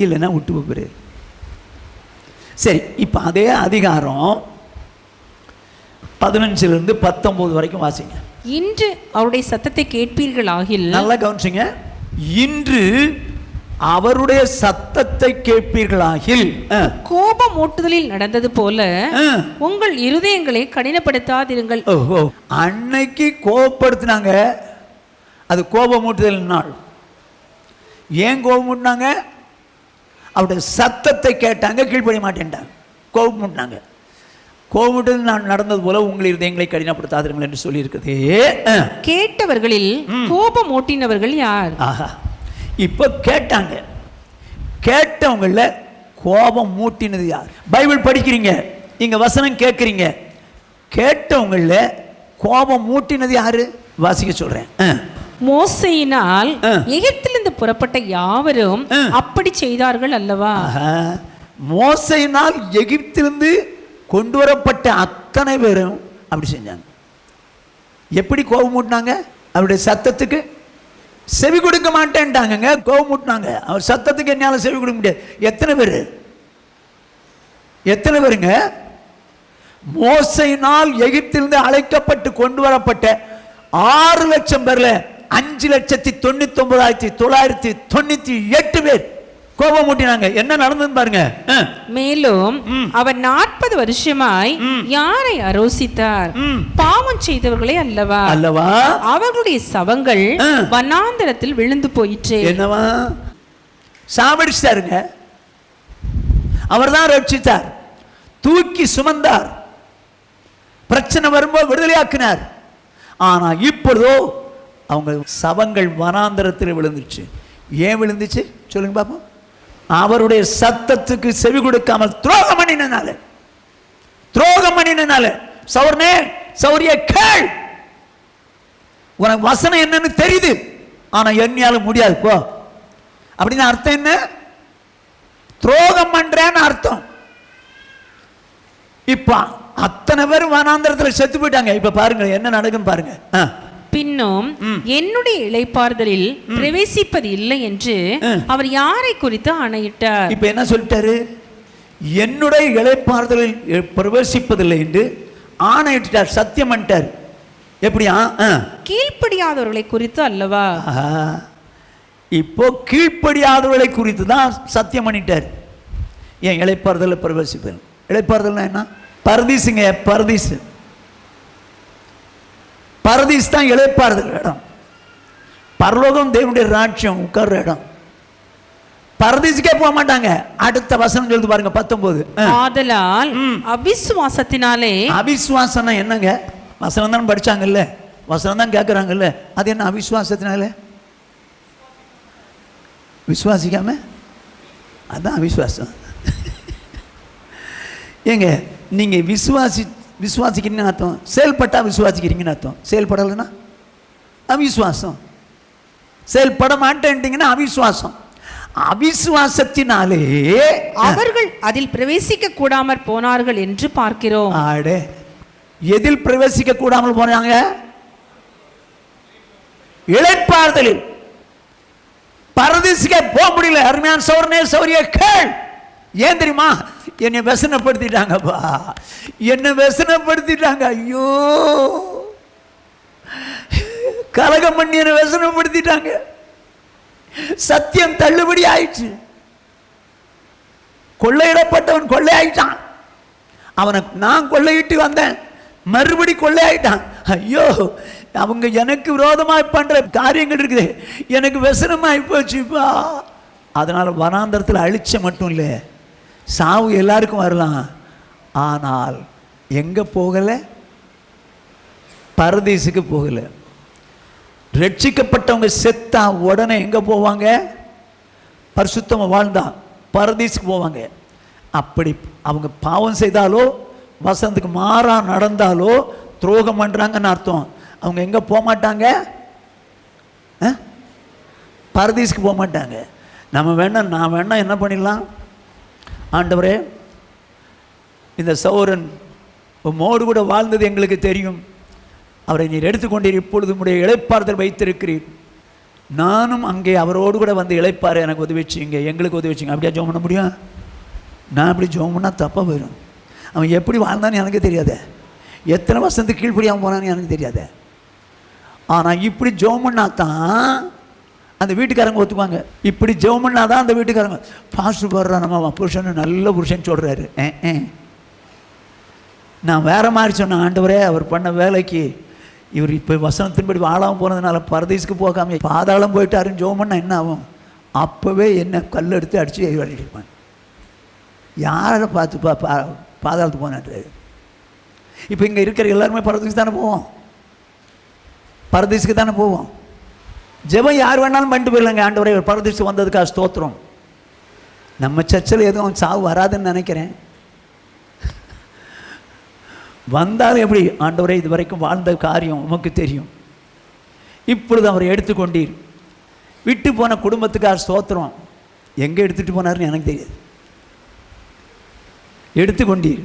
இல்லைன்னா விட்டு போகிறாரு. சரி, இப்போ அதே அதிகாரம் 15லிருந்து 19 வரைக்கும் வாசிங்க. இன்று அவருடைய சத்தத்தை கேட்பீர்கள் ஆகில். நல்லா கவனிச்சுங்க. இன்று அவருடைய சத்தத்தை கேட்பீர்களாகில். கோபம் மூட்டுதலில் நடந்தது போல உங்கள் இருதயங்களை கடினப்படுத்தாதிருங்கள். ஓஹோ, அன்னைக்கு கோபப்படுத்தினாங்க, அது கோபம் மூட்டுதல் நாள். ஏன் கோபம் மூட்டினாங்க? அவருடைய சத்தத்தை கேட்டாங்க, கீழ்ப்படிய மாட்டேன்ட்டாங்க, கோபம் மூட்டினாங்க. கோபத்தில் நான் நடந்தது போல உங்கள் இருதயங்களை கடினப்படுத்தாதீர்கள் என்று சொல்லி இருக்குது. கேட்டவர்களில் கோபம் மூட்டினவர்கள் யார்? ஆஹா, இப்போ கேட்டாங்க, கேட்டவங்கள கோபம் மூட்டினது யார்? பைபிள் படிக்கிறீங்க, இங்க வசனம் கேட்குறீங்க, கேட்டவங்கள கோபம் மூட்டினது யாரு? வாசிக்க சொல்றேன். மோசையினால் எகிப்திலிருந்து புறப்பட்ட யாவரும் அப்படி செய்தார்கள் அல்லவா? மோசையினால் எகிப்திலிருந்து கொண்டு வரப்பட்ட அத்தனை பேரும் அப்படி செஞ்சாங்க. எப்படி கோபம் மூட்டினாங்க? அவருடைய சத்தத்துக்கு செவி கொடுக்க மாட்டேன்ட்டாங்க, கோபம் மூட்டினாங்க. அவர் சத்தத்துக்கு என்னால செவி கொடுக்க முடியாது. எத்தனை பேர்? எத்தனை பேருங்க? மோசையினால் எகிப்திலிருந்து அழைக்கப்பட்டு கொண்டு வரப்பட்ட 6 லட்சம் பேர்ல 5,99,998 பேர் கோபம் மூட்டினாங்க. என்ன நடந்ததுன்னு பாருங்க. மேலும் அவர் 40 வருஷமாய் யாரை அரோசித்தார்? பாவம் செய்தவர்களே அல்லவா அல்லவா அவர்களுடைய சவங்கள் வனாந்தரத்தில் விழுந்து போயிற்று. என்னவா சாவடிச்சாருங்க. அவர் தான் ரட்சித்தார், தூக்கி சுமந்தார், பிரச்சனை வரும்போது விடுதலையாக்கினார். ஆனா இப்பொழுதோ அவங்க சவங்கள் வனாந்தரத்தில் விழுந்துச்சு. ஏன் விழுந்துச்சு சொல்லுங்க பாப்போம். அவருடைய சத்தத்துக்கு செவி கொடுக்காமல் துரோகம் பண்ணினால. சௌர்ணே சௌரிய கேள், உனக்கு வசனம் என்னன்னு தெரியுது, ஆனா என்னால முடியாது போ அப்படின்னு அர்த்தம் என்ன? துரோகம் பண்றேன்னு அர்த்தம். இப்ப அத்தனை பேர் வனாந்தரத்தில் செத்து போயிட்டாங்க. இப்ப பாருங்க என்ன நடக்குன்னு பாருங்க. பின்னும் என்னுடைய இளைப்பாறுதலில் பிரவேசிப்பது இல்லை என்று அவர் யாரை குறித்து ஆணையிட்டார்? இப்ப என்ன சொல்லிட்டாரு? என்னுடைய இளைப்பாறுதலில் பிரவேசிப்பதில்லை என்று ஆணையிட்டார், சத்தியம் பண்ணிட்டார். எப்படியா? கீழ்ப்படியாதவர்களை குறித்து அல்லவா? இப்போ கீழ்ப்படியாதவர்களை குறித்து தான் சத்தியம் பண்ணிட்டார். ஏன் இளைப்பாறுதலில் பிரவேசிப்பது? இளைப்பாறுதல்னா என்ன? பரதீசுங்க, பரதீசு. பரதீஸ் தான் இளைப்பாறுதல் இடம். பரலோகம் தேவனுடைய ராஜ்யம் உட்கார்ற இடம். பரதீசுக்கே போக மாட்டாங்க. அடுத்த வசனம் சொல்லுது பாருங்க 19. ஆதலால் அவிசுவாசத்தினாலே. அவிசுவாசம்னா என்னங்க? வசனம் தான் படிச்சாங்கல்ல, வசனம் தான் கேட்கறாங்கல்ல, அது என்ன அவிசுவாசத்தினால? விசுவாசிக்காம அதான் அவிசுவாசம். ஏங்க நீங்க விசுவாசிக்கிறீங்கன்னு அர்த்தம், செயல்பட்டா விசுவாசிக்கிறீங்கன்னு அர்த்தம். செயல்படலைன்னா அவிசுவாசம். செயல்பட மாட்டேன்ட்டீங்கன்னா அவிசுவாசம். அவிசுவாசத்தினாலே அவர்கள் அதில் பிரவேசிக்க கூடாமற் போனார்கள் என்று பார்க்கிறோம். ஆடே, எதில் பிரவேசிக்க கூடாமல் போனாங்க? இளைப்பாறுதலில். பரதீசுக்கே போக முடியல. அருமையான சௌர்ணே சௌரிய கேள். ஏன் தெரியுமா? என்னை व्यसனப்படுத்திட்டாங்கப்பா, என்னை व्यसனப்படுத்திட்டாங்க. ஐயோ, கலகம் பண்ணி என்னை व्यसனப்படுத்திட்டாங்க. சத்தியம் தள்ளுபடி ஆயிடுச்சு. கொள்ளையிடப்பட்டவன் கொள்ளை ஆயிட்டான். அவனை நான் கொள்ளையிட்டு வந்தேன், மறுபடி கொள்ளை ஆயிட்டான். ஐயோ, அவங்க எனக்கு விரோதமாய் பண்ற காரியங்கள் இருக்குது, எனக்கு व्यसனமாய் போச்சுப்பா. அதனால வனாந்தரத்தில் அழிச்ச மட்டும் இல்லை, சாவு எல்லாருக்கும் வரலாம். ஆனால் எங்க போகல? பரதீசுக்கு போகல. ரட்சிக்கப்பட்டவங்க செத்தா உடனே எங்க போவாங்க? பரிசுத்தமா வாழ்ந்தா பரதீசுக்கு போவாங்க. அப்படி அவங்க பாவம் செய்தாலோ வசனத்துக்கு மாறா நடந்தாலோ துரோகம் பண்றாங்கன்னு அர்த்தம். அவங்க எங்க போக மாட்டாங்க? பரதீசுக்கு போக மாட்டாங்க. நான் வேணா என்ன பண்ணிடலாம்? ஆண்டவரே, இந்த சௌரன் உம்மோடு கூட வாழ்ந்தது எங்களுக்கு தெரியும், அவரை நீர் எடுத்துக்கொண்டீர், இப்பொழுது உடைய இளைப்பாறுதல் வைத்திருக்கிறீர், நானும் அங்கே அவரோடு கூட வந்து இளைப்பாறு எனக்கு உதவி வச்சுங்க, எங்களுக்கு உதவி வச்சுங்க. அப்படியா ஜெபம் பண்ண முடியும்? நான் அப்படி ஜெபம் பண்ணால் தப்பாக போயிடும். அவன் எப்படி வாழ்ந்தான்னு எனக்கு தெரியாத, எத்தனை வருஷத்துக்கு கீழ்ப்படியாமல் போனான்னு எனக்கு தெரியாத. ஆனால் இப்படி ஜெபம் பண்ணாதான் அந்த வீட்டுக்காரங்க ஒத்துக்குவாங்க. இப்படி ஜெபம் பண்ணாதான் அந்த வீட்டுக்காரங்க, பாஸ்டர் போடுறா நம்ம புருஷன் நல்ல புருஷன் சொல்கிறாரு. நான் வேற மாதிரி சொன்னேன், ஆண்டவரே அவர் பண்ண வேலைக்கு இவர் இப்போ வசனத்தின்படி வாழாமல் போனதுனால பரதீசுக்கு போகாம பாதாளம் போயிட்டாருன்னு ஜெபம் பண்ணால் என்ன ஆகும்? அப்போவே என்ன கல் எடுத்து அடித்து அடிப்பாங்க. யாரை பார்த்து பாதாளத்துக்கு போனாரு? இப்போ இங்கே இருக்கிற எல்லாருமே பரதீசுக்கு தானே போவோம், பரதீசுக்கு தானே போவோம். ஜெபம் யார் வேணாலும் பண்ணிட்டு போயிடலாங்க. ஆண்டவரே ஒரு பரதீசு வந்ததுக்காக ஸ்தோத்திரம். நம்ம சர்ச்சில் எதுவும் சாவு வராதுன்னு நினைக்கிறேன். வந்தாலும் எப்படி? ஆண்டவரே இது வரைக்கும் வாழ்ந்த காரியம் உமக்கு தெரியும், இப்பொழுது அவரை எடுத்துக்கொண்டீர், விட்டு போன குடும்பத்துக்காக ஸ்தோத்திரம். எங்கே எடுத்துகிட்டு போனார்னு எனக்கு தெரியாது. எடுத்துக்கொண்டீர்,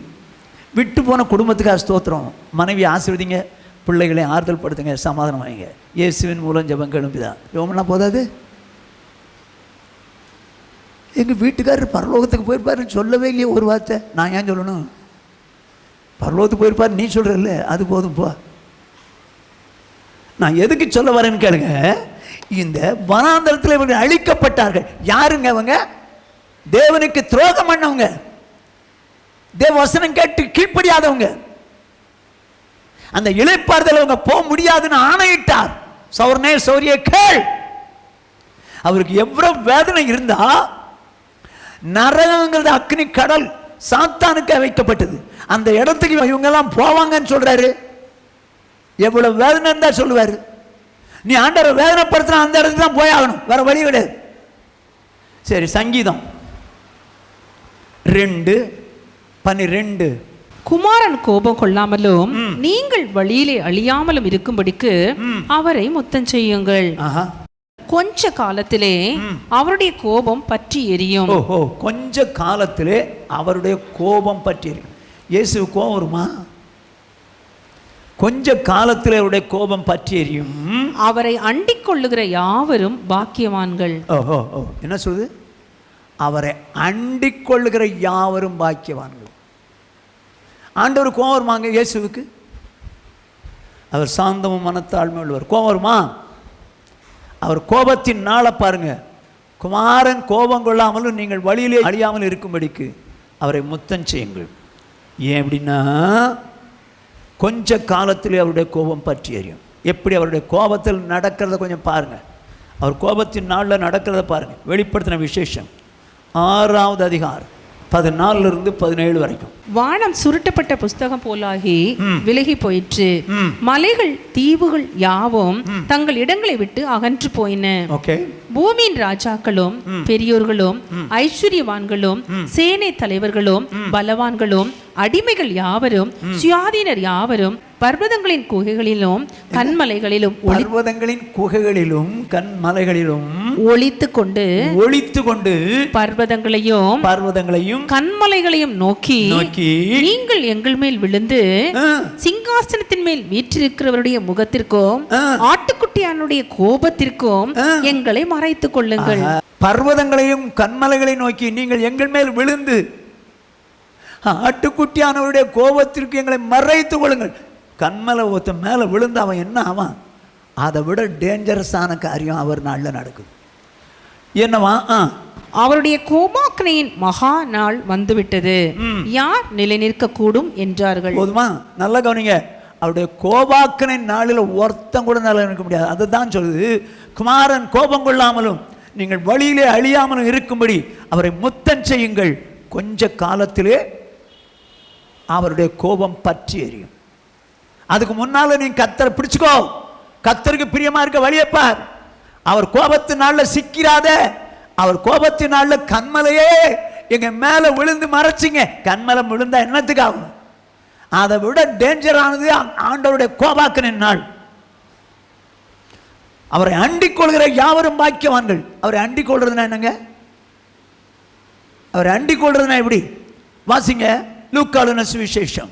விட்டு போன குடும்பத்துக்காக ஸ்தோத்திரம். மனைவி ஆசீர்வதிங்க, பிள்ளைகளை ஆறுதல் படுத்துங்க, சமாதானம் வாங்க. இயேசுவின் மூலம் ஜெபம் எழும்பிதான். ஜெபம்லாம் போதாது. எங்கள் வீட்டுக்காரர் பரலோகத்துக்கு போயிருப்பாருன்னு சொல்லவே இல்லையே ஒரு வார்த்தை. நான் ஏன் சொல்லணும்? பரலோகத்துக்கு போயிருப்பார் நீ சொல்கிறல்ல, அது போதும் போ. நான் எதுக்கு சொல்ல வரேன்னு கேளுங்க. இந்த வனாந்தரத்தில் இவர்கள் அழிக்கப்பட்டார்கள். யாருங்க அவங்க? தேவனுக்கு துரோகம் பண்ணவங்க, தேவ வசனம் கேட்டு கீழ்ப்படியாதவங்க. அந்த இளைப்பாறுதல் அவங்க போக முடியாதுன்னு ஆணையிட்டார். சௌர்ணே சௌரிய கேள். அவருக்கு எவ்வளவு வேதனை இருந்தா, நரகங்கிறது அக்னி கடல் சாத்தானுக்கு வைக்கப்பட்டது. அந்த இடத்துக்கு இவங்க எல்லாம் போவாங்கன்னு சொல்றாரு. எவ்வளவு வேதனை இருந்தா சொல்லுவாரு. நீ ஆண்டவரை வேதனைப்படுத்தினா அந்த இடத்துக்கு தான் போயாகணும், வேற வழி கிடையாது. சரி, சங்கீதம் 2:12. குமாரன் கோபம் கொள்ளாமலும் நீங்கள் வழியிலே அழியாமலும் இருக்கும்படிக்கு அவரை முத்தம் செய்யுங்கள். கொஞ்ச காலத்திலே அவருடைய கோபம் பற்றி எரியும். ஓஹோ, கொஞ்ச காலத்திலே அவருடைய கோபம் பற்றி எரியும். இயேசு கோபம் வருமா? கொஞ்ச காலத்தில் அவருடைய கோபம் பற்றி எரியும். அவரை அண்டிக் கொள்ளுகிற யாவரும் பாக்கியவான்கள். ஓஹோ, என்ன சொல்லுது? அவரை அண்டிக் கொள்ளுகிற யாவரும் பாக்கியவான்கள். ஆண்டவர் கோபம் வருமாங்க இயேசுவுக்கு? அவர் சாந்தமும் மனத்தாழ்மை உள்ளவர். கோபம் வருமா? அவர் கோபத்தின் நாளை பாருங்க. குமாரன் கோபம் கொள்ளாமலும் நீங்கள் வழியிலே அழியாமல் இருக்கும்படிக்கு அவரை முத்தம் செய்யுங்கள். ஏன் அப்படின்னா, கொஞ்ச காலத்திலே அவருடைய கோபம் பற்றி எரியும். எப்படி அவருடைய கோபத்தில் நடக்கிறத கொஞ்சம் பாருங்கள். அவர் கோபத்தின் நாளில் நடக்கிறத பாருங்கள். வெளிப்படுத்தின விசேஷம் 6வது அதிகாரம் 14-17 வரைக்கும். வானம் சுருட்டப்பட்ட புஸ்தகம் போலாகி விலகி போயிற்று. மலைகள் தீவுகள் யாவும் தங்கள் இடங்களை விட்டு அகன்று போயின. பூமியின் ராஜாக்களும் பெரியோர்களும் ஐஸ்வர்யவான்களும் சேனை தலைவர்களும் பலவான்களும் அடிமைகள் யாவரும் சுயாதீனர் யாவரும் பர்வதங்களின் குகைகளிலும் கண்மலைகளிலும் ஒளித்து கொண்டு பர்வதங்களையும் கண்மலைகளையும் நோக்கி நீங்கள் எங்கள் மேல் விழுந்து சிங்காசனத்தின் மேல் வீற்றிருக்கிறவருடைய முகத்திற்கும் ஆட்டுக்குட்டியானுடைய கோபத்திற்கும் எங்களை மறைத்துக் கொள்ளுங்கள். பர்வதங்களையும் கண்மலைகளையும் நோக்கி நீங்கள் எங்கள் மேல் விழுந்து ஆட்டுக்குட்டியானவருடைய கோபத்திற்கு எங்களை மறைத்துக் கொள்ளுங்கள். கண்மலை ஒருத்த மேலே விழுந்து அவன் என்ன ஆவான்? அதை விட டேஞ்சரஸான காரியம் அவர் நாளில் நடக்குது. என்னவா? அவருடைய கோபாக்கனையின் மகா நாள் வந்துவிட்டது, யார் நிலை நிற்க கூடும் என்றார்கள். போதுமா? நல்ல கவனிங்க. அவருடைய கோபாக்கனை நாளில் ஒருத்தம் கூட நிலை நிற்க முடியாது. அதுதான் சொல்லுது, குமாரன் கோபம் கொள்ளாமலும் நீங்கள் வழியிலே அழியாமலும் இருக்கும்படி அவரை முத்தம் செய்யுங்கள். கொஞ்ச காலத்திலே அவருடைய கோபம் பற்றி எரியும். அதுக்கு முன்னால நீ கத்தரை பிடிச்சுக்கோ. கத்தருக்கு பிரியமா இருக்க வழியப்பார். அவர் கோபத்தின் நாளில் சிக்கிறாத. அவர் கோபத்தின் நாளில் கண்மலையே எங்க மேல விழுந்து மறைச்சிங்க. கண்மலை விழுந்தா என்னத்துக்கு ஆகும்? அதை விட டேஞ்சரானது ஆண்டவருடைய கோபாக்கனின் நாள். அவரை அண்டிக் கொள்கிற யாவரும் பாக்கியவான்கள். அவரை அண்டிக் கொள்றதுனா என்னங்க? அவரை அண்டிக் கொள்றதுனா எப்படி? வாசிங்க லூக்காளுன சுவிசேஷம்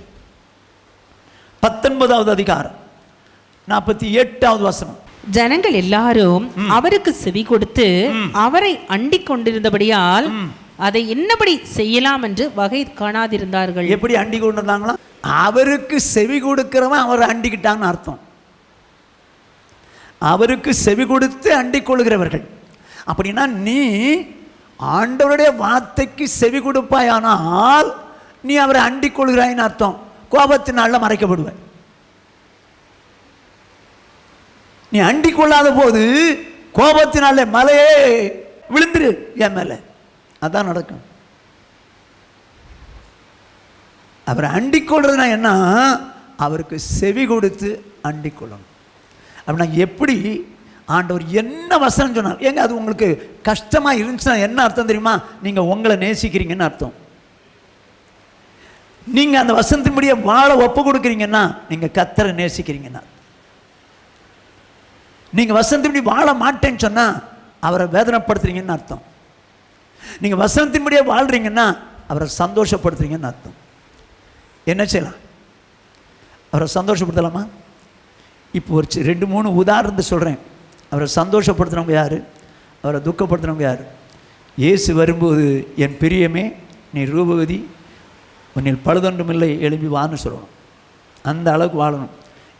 19வது அதிகாரம் 48வது வசனம். ஜனங்கள் எல்லாரும் அவருக்கு செவி கொடுத்து அவரை அண்டிக் கொண்டிருந்தபடியால் அதை என்னபடி செய்யலாம் என்று வகை காணாதிருந்தார்கள். எப்படி அண்டிக் கொண்டிருந்தாங்களா? அவருக்கு செவி கொடுக்கிறவன் அவரை அண்டிக்கிட்டான்னு அர்த்தம். அவருக்கு செவி கொடுத்து அண்டிக் கொள்கிறவர்கள். அப்படின்னா நீ ஆண்டவருடைய வார்த்தைக்கு செவி கொடுப்பாயானால் நீ அவரை அண்டிக் கொள்கிறாயின்னு அர்த்தம். கோபத்தினால மறைக்கப்படுவேன். நீ அண்டிக் கொள்ளாத போது கோபத்தினால மலையே விழுந்துரு என் மேல. அதான் நடக்கும். அவரை அண்டிக் கொள்றதுனா என்ன? அவருக்கு செவி கொடுத்து அண்டிக் கொள்ளணும். அப்படின்னா எப்படி? ஆண்டவர் என்ன வசனம் சொன்னார் ஏங்க, அது உங்களுக்கு கஷ்டமா இருந்துச்சுன்னா என்ன அர்த்தம் தெரியுமா? நீங்க உங்களை நேசிக்கிறீங்கன்னு அர்த்தம். நீங்க அந்த வசனத்தின்படியே வாழ ஒப்பு கொடுக்குறீங்கன்னா நீங்க கர்த்தரை நேசிக்கிறீங்கன்னா. நீங்க வசனத்தின்படி வாழ மாட்டேன்னு சொன்னா அவரை வேதனைப்படுத்துறீங்கன்னு அர்த்தம். நீங்க வசனத்தின்படியே வாழ்றீங்கன்னா அவரை சந்தோஷப்படுத்துறீங்கன்னு அர்த்தம். என்ன செய்யலாம்? அவரை சந்தோஷப்படுத்தலாமா? இப்போ ஒரு 2-3 உதாரணத்தை சொல்றேன். அவரை சந்தோஷப்படுத்துறவங்க யாரு? அவரை துக்கப்படுத்துறவங்க யாரு? இயேசு வரும்போது என் பிரியமே நீ ரூபவதி உன்னில் பழுதொன்றுமில்லை எழுப்பி வான்னு சொல்லணும். அந்த அளவுக்கு வாழணும்.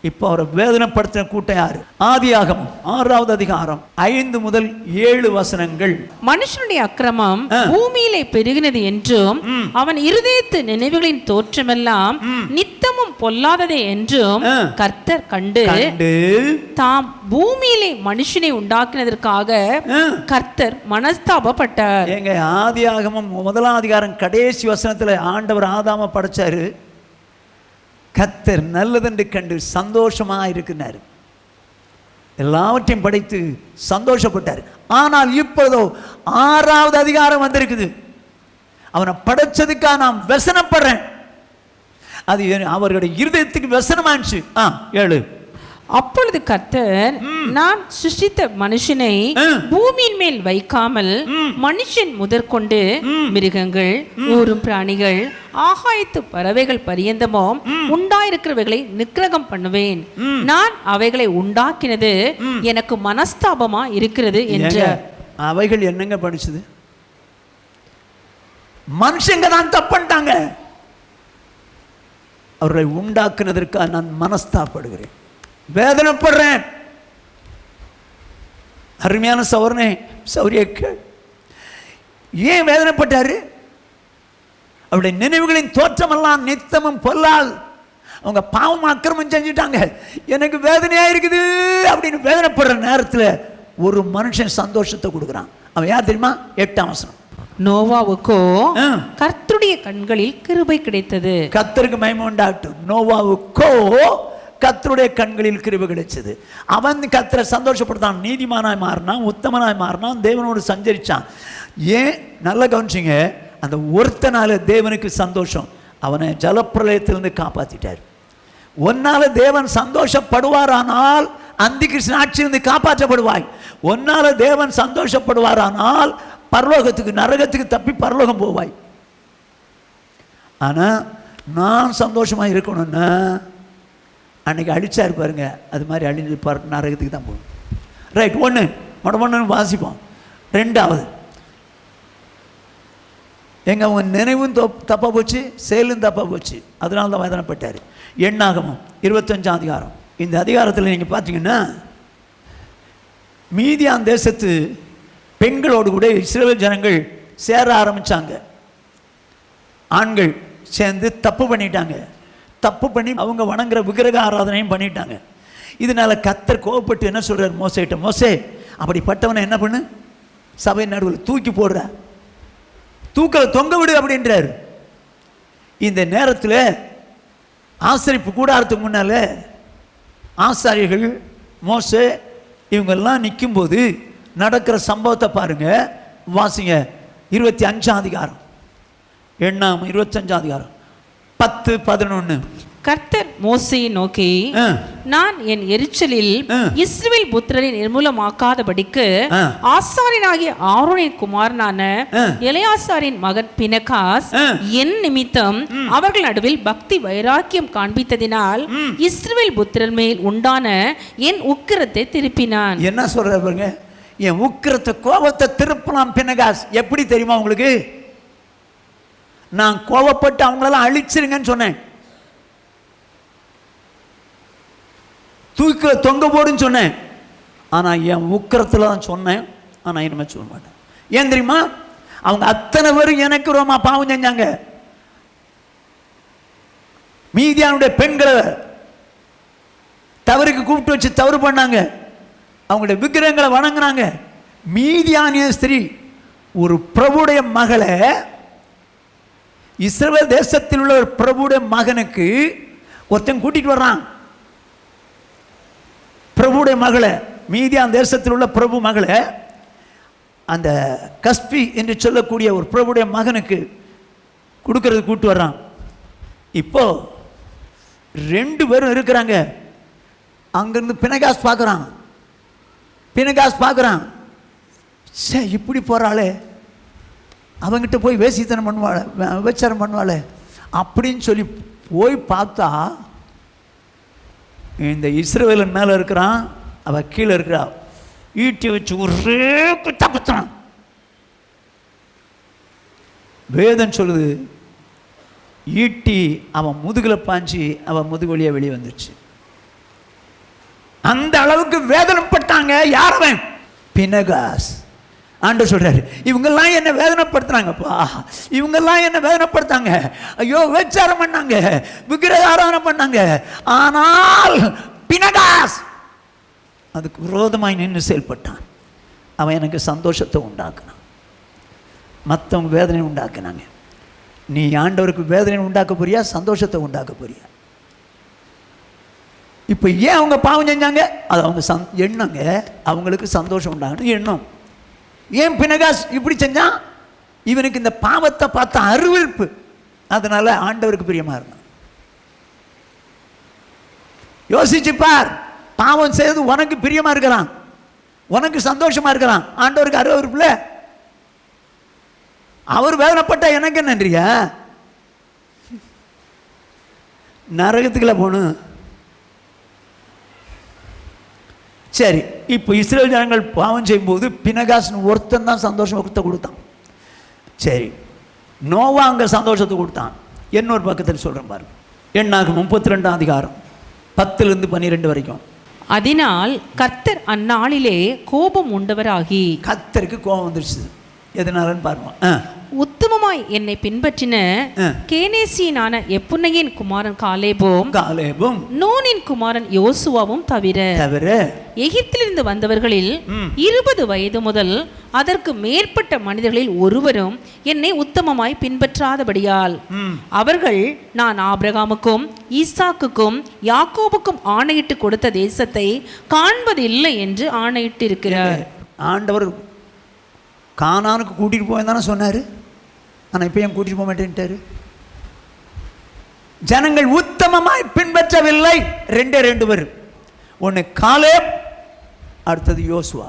இப்போ அவரை வேதனைப்படுத்தின கூட்டம் யாரு? ஆதியாகமம் 6வது அதிகாரம் 5 முதல் 7 வசனங்கள். மனுஷனுடைய அக்கிரமம் பூமியிலே பெருகினது என்றும் அவன் இருதயத்து நினைவுகளின் தோற்றமெல்லாம் நித்தமும் பொல்லாததே என்றும் கர்த்தர் கண்டு தாம் பூமியிலே மனுஷனை உண்டாக்கினதற்காக கர்த்தர் மனஸ்தாபப்பட்டார். எங்க ஆதியாகமம் 1ஆம் அதிகாரம் கடைசி வசனத்துல ஆண்டவர் ஆதாம படைச்சாரு. கர்த்தர் நல்லதென்று கண்டு சந்தோஷமா இருக்கிறார். எல்லாவற்றையும் படைத்து சந்தோஷப்பட்டார். ஆனால் இப்பொழுதோ 6வது அதிகாரம் வந்திருக்குது. அவனை படைச்சதுக்காக நான் व्यसனப்படுறேன். அது அவர்களுடைய இருதயத்துக்கு व्यसனமாச்சு. 7. அப்பொழுது கர்த்தர் நான் சிருஷ்டித்த மனுஷனை பூமியின் மேல் வைக்காமல் மனுஷன் முதற்கொண்டு மிருகங்கள், ஊரும் பிராணிகள், ஆகாயத்து பறவைகள் பரியந்தமும் உண்டாயிருக்கிறவைகளை நிக்கிரகம் பண்ணுவேன். நான் அவைகளை உண்டாக்கினது எனக்கு மனஸ்தாபமா இருக்கிறது என்ற. அவைகள் என்னங்க படிச்சது? மனுஷங்க தான் தப்புட்டாங்க. அவர்களை உண்டாக்குனதற்காக நான் மனஸ்தாபப்படுகிறேன், வேதனைப்படுறேன். அருமையான சௌரனே சௌரியக்கு ஏன் வேதனைப்பட்டாரு? அவருடைய நினைவுகளின் தோற்றமெல்லாம் நித்தமும் பொல்லால். அவங்க பாவம் அக்கிரமம் செஞ்சுட்டாங்க, எனக்கு வேதனையா இருக்குது அப்படின்னு வேதனைப்படுற நேரத்தில் ஒரு மனுஷன் சந்தோஷத்தை கொடுக்குறான். அவன் யார் தெரியுமா? 8ஆம் வசனம். நோவாவுக்கோ கர்த்தருடைய கண்களில் கிருபை கிடைத்தது. கர்த்தருக்கு மகிமை உண்டாகட்டும். நோவாவுக்கோ கர்த்தருடைய கண்களில் கிருபை கிடைச்சது. அவன் கர்த்தரை சந்தோஷப்படுத்தான், நீதிமானாய் மாறினான், உத்தமனாய் மாறினான், தேவனோடு சஞ்சரிச்சான். ஏன்? நல்லா கவனிச்சிங்க, அந்த ஒருத்தனால தேவனுக்கு சந்தோஷம். அவனை ஜலப்பிரளயத்திலிருந்து காப்பாற்றிட்டார். ஒன்னால தேவன் சந்தோஷப்படுவாரானால் அந்தி கிருஷ்ண ஆட்சியிலிருந்து காப்பாற்றப்படுவாய். ஒன்னால தேவன் சந்தோஷப்படுவாரானால் பரலோகத்துக்கு, நரகத்துக்கு தப்பி பரலோகம் போவாய். ஆனா நான் சந்தோஷமா இருக்கணும்னா அன்னைக்கு அழிச்சாரு பாருங்க, அது மாதிரி அழிஞ்சு நரகத்துக்கு தான் போகணும். ரைட். 1 வாசிப்போம். 2வது, எங்க அவங்க நினைவும் தப்பா போச்சு, செயலும் தப்பா போச்சு, அதனால தான் வேதனைப்பட்டார். எண்ணாகமம் 25ஆம் அதிகாரம். இந்த அதிகாரத்தில் நீங்க பார்த்தீங்கன்னா மீதியான் தேசத்து பெண்களோடு கூட இஸ்ரவேல் ஜனங்கள் சேர ஆரம்பிச்சாங்க. ஆண்கள் சேர்ந்து தப்பு பண்ணிட்டாங்க. தப்பு பண்ணி அவங்க வணங்குற விக்கிரக ஆராதனையும் பண்ணிட்டாங்க. இதனால கர்த்தர் கோபப்பட்டு என்ன சொல்றார் மோசேட்ட? மோசே, அப்படிப்பட்டவனை என்ன பண்ணு? சபை நடுவில் தூக்கி போடுற, தூக்கலை தொங்க விடு அப்படின்றார். இந்த நேரத்தில் ஆசரிப்பு கூடாரத்துக்கு முன்னால ஆசாரியர்கள், மோசே இவங்கெல்லாம் நிற்கும்போது நடக்கிற சம்பவத்தை பாருங்க. வாசிங்க 25ஆம் அதிகாரம். எண்ணாம் 25ஆம் அதிகாரம் 10-11. கர்த்தர் மோசேயை நோக்கி, நான் என் எரிச்சலில் இஸ்ரவேல் புத்திரரை நிர்மூலமாக்காதபடிக்கு ஆசாரியனாகிய ஆரோனின் குமாரனான எலெயாசாரின் மகன் பினகாஸ் என் நிமித்தம் அவர்கள் நடுவில் பக்தி வைராக்கியம் காண்பித்ததினால் இஸ்ரவேல் புத்திரர் மேல் உண்டான என் உக்கிரத்தை திருப்பினான். என்ன சொல்ற பாருங்க, என் உக்கிரத்தை, கோபத்தை திருப்பலாம் பினகாஸ். எப்படி தெரியுமா உங்களுக்கு? நான் கோபப்பட்டு அவங்களெல்லாம் அழிச்சிருங்கன்னு சொன்னேன், தூக்கில தொங்க போடுன்னு சொன்னேன். ஆனால் என் உக்கிரத்தில் தான் சொன்னேன். ஆனால் இனிமேல் சொல்ல மாட்டேன். ஏன் தெரியுமா? அவங்க அத்தனை பேரும் எனக்கு ரோமா பாவம் செஞ்சாங்க. மீதியானுடைய பெண்களை தவறுக்கு கூப்பிட்டு வச்சு தவறு பண்ணாங்க, அவங்களுடைய விக்கிரகங்களை வணங்கினாங்க. மீதியானிய ஸ்திரீ ஒரு பிரபுடைய மகளை, இஸ்ரவேல் தேசத்தில் உள்ள ஒரு பிரபுடைய மகனுக்கு ஒருத்தன் கூட்டிட்டு வர்றான். பிரபுடைய மகளை, மீதியான் தேசத்தில் உள்ள பிரபு மகளை, அந்த கஸ்பி என்று சொல்லக்கூடிய ஒரு பிரபுடைய மகனுக்கு கொடுக்கறது கூட்டு வர்றான். இப்போ 2 பேரும் இருக்கிறாங்க. அங்கிருந்து பினகாஸ் பார்க்குறான். சே, இப்படி போகிறாளே, அவங்கிட்ட போய் வேசித்தனம் பண்ணுவாளே, விபச்சாரம் பண்ணுவாளே அப்படின்னு சொல்லி போய் பார்த்தா இந்த இஸ்ரவேலன் மேலே இருக்கிறான், அவள் கீழே இருக்கிறா. ஈட்டி வச்சு ஒரே குத்தான். வேதம் சொல்லுது, ஈட்டி அவன் முதுகில் பாஞ்சி அவன் முதுகு வழியாக வெளியே வந்துருச்சு. அந்த அளவுக்கு வேதனைப்பட்டாங்க. யார் அவன்? பினகாஸ். ஆண்டவர் சொல்றாரு, இவங்கெல்லாம் என்ன வேதனைப்படுத்துறாங்கப்பா, இவங்கெல்லாம் என்ன வேதனைப்படுத்தாங்க, ஐயோ விபச்சாரம் பண்ணாங்க, விக்கிரக ஆராதனை பண்ணாங்க, ஆனால் பினகாஸ் அதுக்கு விரோதமாய் நின்று செயல்பட்டான். அவன் எனக்கு சந்தோஷத்தை உண்டாக்குனான், மற்றவங்க வேதனை உண்டாக்குனாங்க. நீ ஆண்டவருக்கு வேதனை உண்டாக்க போறியா, சந்தோஷத்தை உண்டாக்க போறியா? இப்போ ஏன் அவங்க பாவம் செஞ்சாங்க? அது அவங்க எண்ணங்க, அவங்களுக்கு சந்தோஷம் உண்டாகணும் எண்ணம். ஏன் பினகாஸ் இப்படி செஞ்சான்? இவனுக்கு இந்த பாவத்தை பார்த்த அருவருப்பு, அதனால ஆண்டவருக்கு பிரியமா இருந்தான். யோசிச்சு பார், பாவம் செய்து உனக்கு பிரியமா இருக்கிறான், உனக்கு சந்தோஷமா இருக்கிறான், ஆண்டவருக்கு அருவருப்புல. அவர் வேதனைப்பட்ட எனக்கு நன்றியா? நரகத்துக்குள்ள போகணும். சரி, இப்போ இஸ்ரேல் ஜனங்கள் பாவம் செய்யும்போது பினகாஸ்னு ஒருத்தன் தான் சந்தோஷத்தை கொடுத்தான். சரி, நோவா அங்கே சந்தோஷத்தை கொடுத்தான். இன்னொரு பக்கத்தில் சொல்கிறேன் பாருங்க, எண்ணாகும் 32ஆம் அதிகாரம் 10-12 வரைக்கும். அதனால் கர்த்தர் அந்நாளிலே கோபம் உண்டவராகி, கர்த்தருக்கு கோபம் வந்துருச்சு. எதனாலன்னு பாருங்க. உத்தமமாய் என்னை பின்பற்றின கேனேசியனான எப்புன்னையின் குமாரன் காலேபும் நூனின் குமாரன் யோசுவாவும் தவிர எகிப்திலிருந்து வந்தவர்களில் 20 வயது முதல் அதற்கு மேற்பட்ட மனிதர்களில் ஒருவரும் என்னை உத்தமமாய் பின்பற்றாதபடியால் அவர்கள் நான் ஆபிரகாமுக்கும் ஈசாக்குக்கும் யாக்கோபுக்கும் ஆணையிட்டு கொடுத்த தேசத்தை காண்பதில்லை என்று ஆணையிட்டு இருக்கிறார். ஆண்டவர் கானானுக்கு கூட்டிகிட்டு போய் தானே சொன்னார், ஆனால் இப்போ ஏன் கூட்டிகிட்டு போக மாட்டேன்ட்டாரு? ஜனங்கள் உத்தமமாய் பின்பற்றவில்லை. 2 பேர், ஒன்று காலேப், அடுத்தது யோசுவா.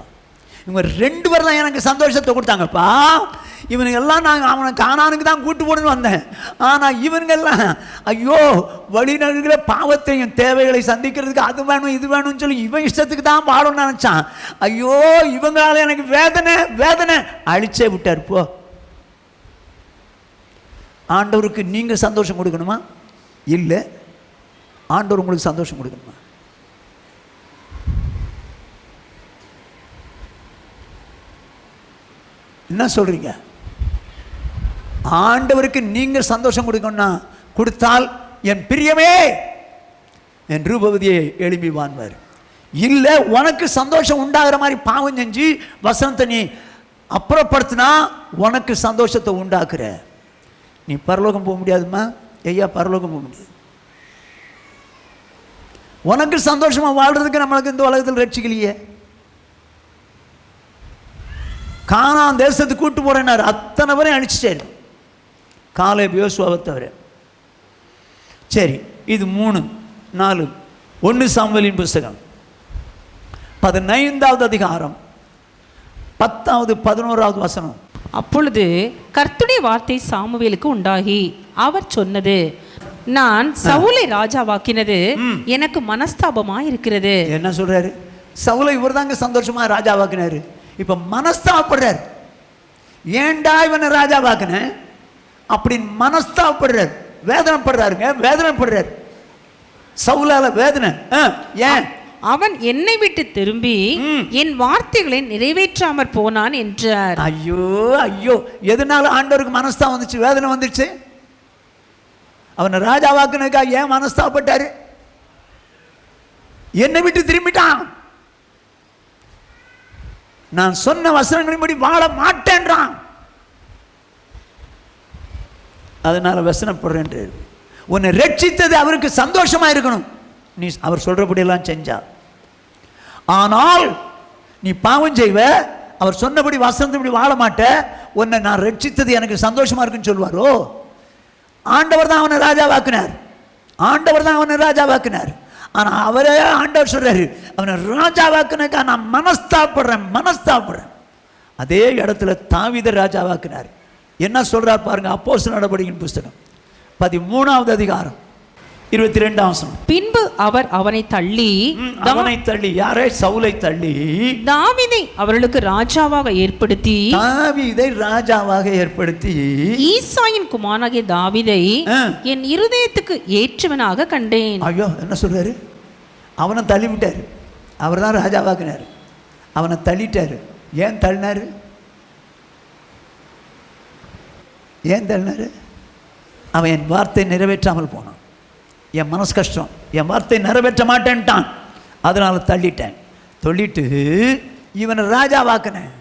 இவங்க 2 பேர் தான் எனக்கு சந்தோஷத்தை கொடுத்தாங்கப்பா. இவனுங்க எல்லாம் நான் அவனை கானானுக்கு தான் கூட்டு போகணுன்னு வந்தேன், ஆனால் இவனுங்கெல்லாம் ஐயோ வழிநடுகிற பாவத்தையும் தேவைகளை சந்திக்கிறதுக்கு அது வேணும் இது வேணும்னு சொல்லி இவன் இஷ்டத்துக்கு தான் வாழணும்னு நினச்சான். ஐயோ இவங்களால எனக்கு வேதனை வேதனை அழிச்சே விட்டார். போ, ஆண்டவருக்கு நீங்கள் சந்தோஷம் கொடுக்கணுமா? இல்லை, ஆண்டவர் உங்களுக்கு சந்தோஷம் கொடுக்கணுமா? என்ன சொல்றீங்க? ஆண்டவருக்கு நீங்க சந்தோஷம் கொடுக்கணும்னா கொடுத்தால் என் பிரியமே என் ரூபவதியை எழுப்பி வாங்குவார். இல்லை உனக்கு சந்தோஷம் உண்டாகிற மாதிரி பாவம் செஞ்சு வசனத்தை நீ அப்புறப்படுத்தினா உனக்கு சந்தோஷத்தை உண்டாக்குற. நீ பரலோகம் போக முடியாதுமா ஐயா, பரலோகம் போக முடியாது. உனக்கு சந்தோஷமா வாழ்றதுக்கு நம்மளுக்கு இந்த உலகத்தில் ரட்சிக்கலையே. கானான் தேசத்துக்கு கூட்டு போறேன்னாரு, அத்தனை பேரையும் அழிச்சிட்டாரு, காலேப் யோசுவாவை தவிர. சரி, இது 3 4 1 சாமுவேலின் புஸ்தகம் 15வது அதிகாரம் 10வது 11வது வசனம். அப்பொழுது கர்த்தருடைய வார்த்தை சாமுவேலுக்கு உண்டாகி அவர் சொன்னது, நான் சவுலை ராஜாவாக்கினது எனக்கு மனஸ்தாபமா இருக்கிறது. என்ன சொல்றாரு? சவுலை இவர் தாங்க சந்தோஷமா ராஜாவாக்கினாரு, இப்ப மனஸ்தாபப்படுறார். ஏண்டா இவனை ராஜாவாக்குன அப்படின்னு மனஸ்தாபப்படுறார், வேதனைப்படுறாருங்க, வேதனைப்படுறார். சவுலால வேதனை. ஏன்? அவன் என்னை விட்டு திரும்பி என் வார்த்தைகளை நிறைவேற்றாமற் போனான் என்றார். ஐயோ ஐயோ, எதனால ஆண்டவருக்கு மனஸ்தாபம் வந்துச்சு, வேதனை வந்துச்சு? அவனை ராஜாவாக்குனக்கா ஏன் மனஸ்தாபப்பட்டாரு? என்னை விட்டு திரும்பிட்டான், நான் சொன்ன வசனங்களின்படி வாழ மாட்டேன்றான், அதனால வசனப்படுறேன். உன்னை ரட்சித்தது அவருக்கு சந்தோஷமா இருக்கணும், நீ அவர் சொல்றபடி எல்லாம் செஞ்சா. ஆனால் நீ பாவம் செய்வ, அவர் சொன்னபடி வசனத்தின்படி வாழ மாட்ட, உன்னை நான் ரட்சித்தது எனக்கு சந்தோஷமா இருக்குன்னு சொல்வாரோ? ஆண்டவர் தான் அவனை ராஜாவாக்குனார், ஆண்டவர் தான் அவனை ராஜாவாக்குனார். ஆனா அவரே ஆண்டவர் சொல்றாரு, அவனை ராஜாவாக்குனாக்கா நான் மனஸ்தாபப்படுறேன். அதே இடத்துல தாவீதை ராஜாவாக்குனார். என்ன சொல்றார் பாருங்க, அப்போஸ்தலர் நடபடிகளின் புஸ்தகம் 13வது அதிகாரம் 22ஆம் வசனம். பின்பு அவர் அவனை தள்ளி யாரை? சவுலை தள்ளி தாவீதை அவர்களுக்கு ராஜாவாக ஏற்படுத்தி ஈசாயின் குமாரனாகிய தாவீதை என் இருதயத்துக்கு ஏற்றவனாக கண்டேன். ஐயோ, என்ன சொல்றாரு? அவனை தள்ளி விட்டாரு. அவர் தான் ராஜாவாக்குனார். அவனை தள்ளிட்டார். ஏன் தள்ளினார்? ஏன் தள்ளினார்? அவன் என் வார்த்தை நிறைவேற்றாமல் போனான். என் மனசு கஷ்டம், என் வார்த்தை நிறைவேற்ற மாட்டேன்ட்டான், அதனால் தள்ளிட்டேன். சொல்லிட்டு இவனை ராஜாவாக்குனேன்.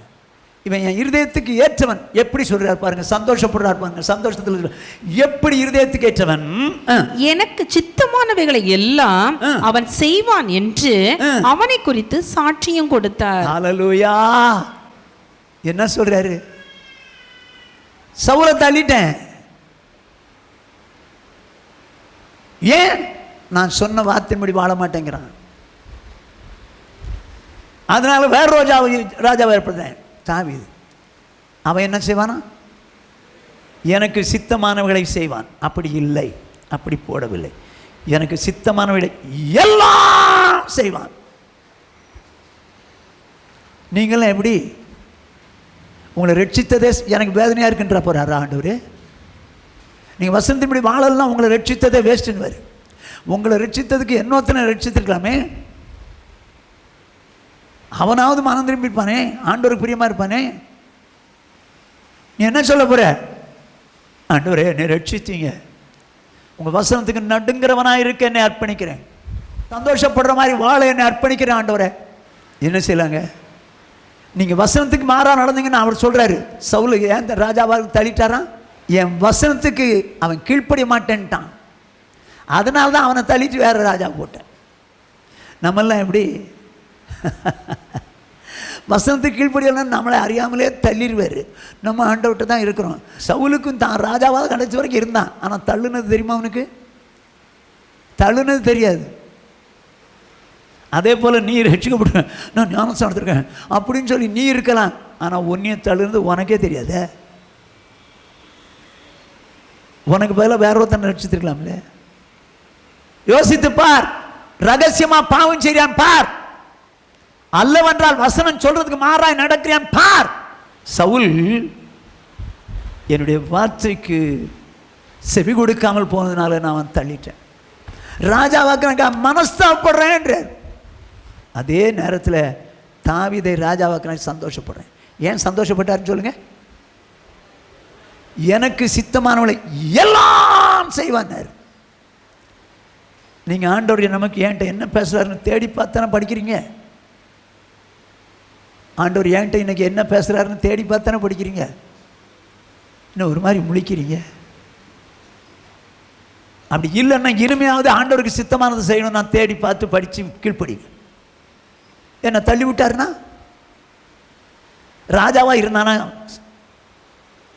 இவன் என் இருதயத்துக்கு ஏற்றவன். எப்படி சொல்றார் பாருங்க, சந்தோஷப்படுறார் பாருங்க. சந்தோஷத்தில் எப்படி இருதயத்துக்கு ஏற்றவன், எனக்கு சித்தமானவைகளை எல்லாம் அவன் செய்வான் என்று அவனை குறித்து சாட்சியம் கொடுத்தார். ஹல்லேலூயா. என்ன சொல்றாரு? சவுலை தள்ளிட்டேன். ஏன்? நான் சொன்ன வார்த்தையின்படி வாழ மாட்டேங்கிறான். அதனால வேற ராஜாவை ஏற்படுத்தேன். தாவீது அவன் என்ன செய்வானா? எனக்கு சித்தமானவர்களை செய்வான். அப்படி இல்லை, அப்படி போடவில்லை. எனக்கு சித்தமானவர்களை எல்லாம் செய்வான். நீங்களும் எப்படி? உங்களை ரட்சித்ததே எனக்கு வேதனையாக இருக்குன்ற போறாரு ஆண்டவர். நீங்கள் வசந்தின்படி வாழலாம், உங்களை ரட்சித்ததே வேஸ்ட்டுன்னு வரு. உங்களை ரட்சித்ததுக்கு இன்னொருத்தனை ரட்சித்திருக்கலாமே. அவனாவது மனம் திரும்பி இருப்பானே, ஆண்டவருக்கு பிரியமாக இருப்பானே. நீ என்ன சொல்ல போற? ஆண்டவரே என்னை ரட்சித்தீங்க, உங்கள் வசனத்துக்கு நடுங்கிறவனாக இருக்க என்னை அர்ப்பணிக்கிறேன், சந்தோஷப்படுற மாதிரி வாழ என்னை அர்ப்பணிக்கிறேன். ஆண்டவரே என்ன செய்யலாங்க? நீங்கள் வசனத்துக்கு மாறாக நடந்தீங்கன்னு அவர் சொல்கிறாரு. சவுலு ஏன் ராஜாவாக தள்ளிட்டாரான்? என் வசனத்துக்கு அவன் கீழ்ப்படிய மாட்டேன்ட்டான், அதனால தான் அவனை தள்ளிட்டு வேற ராஜா போட்டேன். நம்மெல்லாம் எப்படி? வசனத்துக்கு கீழ்ப்படியெல்லாம் நம்மளை அறியாமலே தள்ளிடுவார். நம்ம ஆண்டவர்கிட்ட தான் இருக்கிறோம். சவுலுக்கும் தான் ராஜாவாக கடைசி வரைக்கும் இருந்தான். ஆனால் தள்ளுனது தெரியுமா அவனுக்கு? தள்ளுனது தெரியாது. அதே போல் நீ ரட்சிக்கப்பட்ட, நான் ஞானஸ்நானம் எடுத்திருக்கேன் அப்படின்னு சொல்லி நீ இருக்கலாம், ஆனால் ஒன்றையும் தள்ளுனது உனக்கே தெரியாது. உனக்கு பதிலாக வேற ஒருத்தனை ரட்சித்திருக்கலாம்ல. யோசித்து பார். ரகசியமா பாவம் செய்யான் பார், அல்லவென்றால் வசனம் சொல்றதுக்கு மாறாய் நடக்கிறான் பார். சவுல் என்னுடைய வார்த்தைக்கு செவி கொடுக்காமல் போனதுனால நான் அவன் தள்ளிட்டேன். ராஜாவாக்க மனஸ்தாபப்படுறேன். அதே நேரத்தில் தாவீதை ராஜாவாக்க சந்தோஷப்படுறேன். ஏன் சந்தோஷப்பட்டாருன்னு சொல்லுங்க? எனக்கு சித்தமானவளை எல்லாம் செய்வார். நீங்கள் ஆண்டவருடைய நமக்கு ஏன்ட்ட என்ன பேசுகிறாருன்னு தேடி பார்த்தானே படிக்கிறீங்க. ஆண்டவர் ஏன்ட்ட இன்னைக்கு என்ன பேசுகிறாருன்னு தேடி பார்த்தானே படிக்கிறீங்க. இன்னும் ஒரு மாதிரி முழிக்கிறீங்க. அப்படி இல்லைன்னா இனிமையாவது ஆண்டவருக்கு சித்தமானது செய்யணும், நான் தேடி பார்த்து படித்து கீழ்ப்படிங்க. என்ன தள்ளி விட்டாருன்னா? ராஜாவாக இருந்தானா?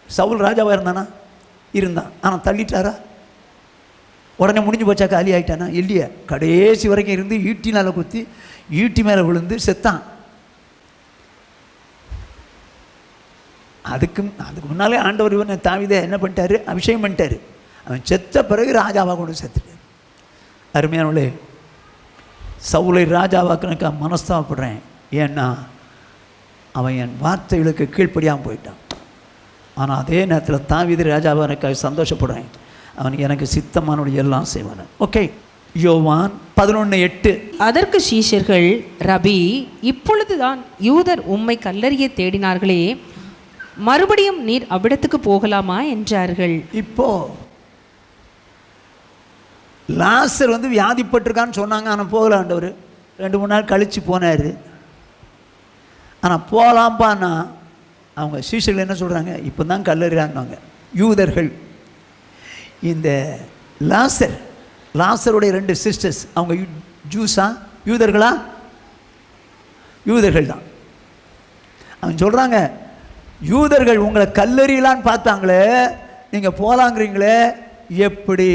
சவுல் ராஜாவாக இருந்தானா? இருந்தான். ஆனால் தள்ளிட்டாரா? உடனே முடிஞ்சு போச்சா? காலி ஆகிட்டானா? இல்லையா. கடைசி வரைக்கும் இருந்து ஈட்டினால் குத்தி ஈட்டி மேலே விழுந்து செத்தான். அதுக்கு முன்னாலே ஆண்டவர் இவனை தாவீதை என்ன பண்ணிட்டாரு? அபிஷேகம் பண்ணிட்டாரு. அவன் செத்த பிறகு ராஜாவாக கொண்டு செத்துட்டார். அருமையானவளே, சவுலை ராஜாவாக்குனக்கா மனஸ்தாபப்படுறேன். ஏன்னா அவன் என் வார்த்தைகளுக்கு கீழ்ப்படியாமல் போயிட்டான். ஆனால் அதே நேரத்தில் தாவீது ராஜாவாக சந்தோஷப்படுறேன். அவன் எனக்கு சித்தமானவனுடைய எல்லாம் செய்வான். ஓகே, யோவான் 11:8. அதற்கு சீஷர்கள், ரபி, இப்பொழுதுதான் யூதர் உம்மை கல்லறிய தேடினார்களே, மறுபடியும் நீர் அவ்விடத்துக்கு போகலாமா என்றார்கள். இப்போ லாசர் வியாதிப்பட்டிருக்கான்னு சொன்னாங்க. ஆனால் போகல. ஆண்டவர் 2-3 நாள் கழித்து போனார். ஆனால் போகலாம்ப்பான்னா அவங்க சீஷர்கள் என்ன சொல்கிறாங்க? இப்போ தான் கல்லறிறாங்க யூதர்கள். இந்த லாசருடைய 2 சிஸ்டர்ஸ், அவங்க ஜூஸா யூதர்களா? யூதர்கள் தான். அவன் சொல்கிறாங்க, யூதர்கள் உங்களை கல்லறியலான்னு பார்த்தாங்களே, நீங்கள் போகலாங்கிறீங்களே, எப்படி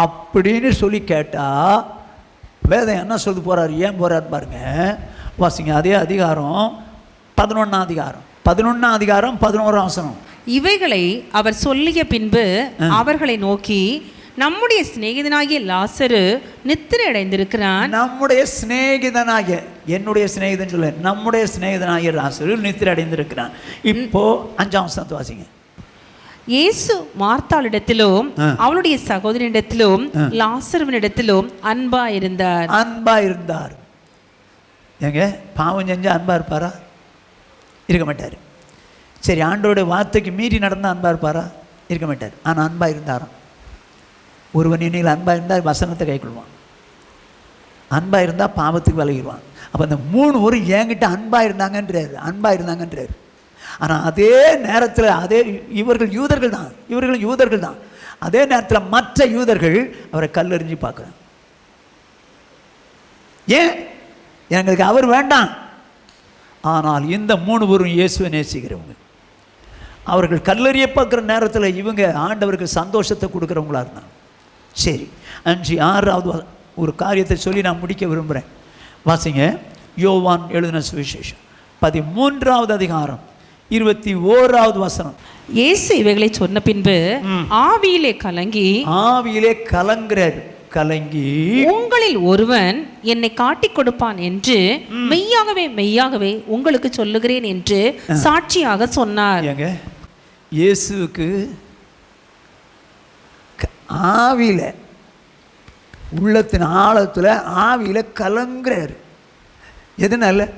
அப்படின்னு சொல்லி கேட்டால் வேதம் என்ன சொல்லி போகிறார்? ஏன் போகிறார் பாருங்க, வாசிங்க. அதே அதிகாரம் 11ஆம் அதிகாரம் 11 வசனம். இவைகளை அவர் சொல்லிய பின்பு அவர்களை நோக்கி, நம்முடைய சிநேகிதனாகிய லாசரு நித்திரை அடைந்திருக்கிறான். நம்முடைய சிநேகிதனாகிய, என்னுடைய சிநேகிதன் சொல்ல, நம்முடைய சிநேகிதனாகிய லாசரு நித்திரை அடைந்திருக்கிறான். இப்போ 5ஆம் வசனத்தை வாசிங்க. இயேசு மார்த்தாளிடத்திலும் அவளுடைய சகோதரியிடத்திலும் லாசருவினிடத்திலும் அன்பா இருந்தார். ஏங்க பாவம் செஞ்சால் அன்பாக இருப்பாரா? இருக்க மாட்டார். சரி, ஆண்டோட வார்த்தைக்கு மீறி நடந்தால் அன்பாக இருப்பாரா? இருக்க மாட்டார். ஆனால் அன்பாக இருந்தாராம். ஒருவன் என்னையில் அன்பாக இருந்தால் வசனத்தை கைக்கொள்வான், அன்பாக இருந்தால் பாவத்துக்கு விலகிடுவான். அப்போ அந்த 3 ஒரு என்கிட்ட அன்பாக இருந்தாங்கன்றார். ஆனால் அதே நேரத்தில் இவர்கள் யூதர்கள் தான், இவர்களும் யூதர்கள் தான். அதே நேரத்தில் மற்ற யூதர்கள் அவரை கல்லெறிஞ்சு பார்க்குறாங்க. ஏன்? எங்களுக்கு அவர் வேண்டாம். ஆனால் இந்த 3 பேரும் இயேசுவை நேசிக்கிறவங்க. அவர்கள் கல்லெறிய பார்க்குற நேரத்தில் இவங்க ஆண்டவருக்கு சந்தோஷத்தை கொடுக்குறவங்களா இருந்தாங்க. சரி, 6வது ஒரு காரியத்தை சொல்லி நான் முடிக்க விரும்புகிறேன். வாசிங்க, யோவான் எழுதின சுவிசேஷம் 13வது அதிகாரம் 21வது வசனம். இயேசு இவைகளை சொன்ன பின்பு ஆவியிலே கலங்குகிறார். உங்களில் ஒருவன் என்னை காட்டிக் கொடுப்பான் என்று மெய்யாகவே உங்களுக்கு சொல்லுகிறேன் என்று சாட்சியாக சொன்னார். இயேசுவுக்கு ஆவியில, உள்ளத்தின் ஆழத்தில் ஆவியில கலங்குறாரு. எதனால?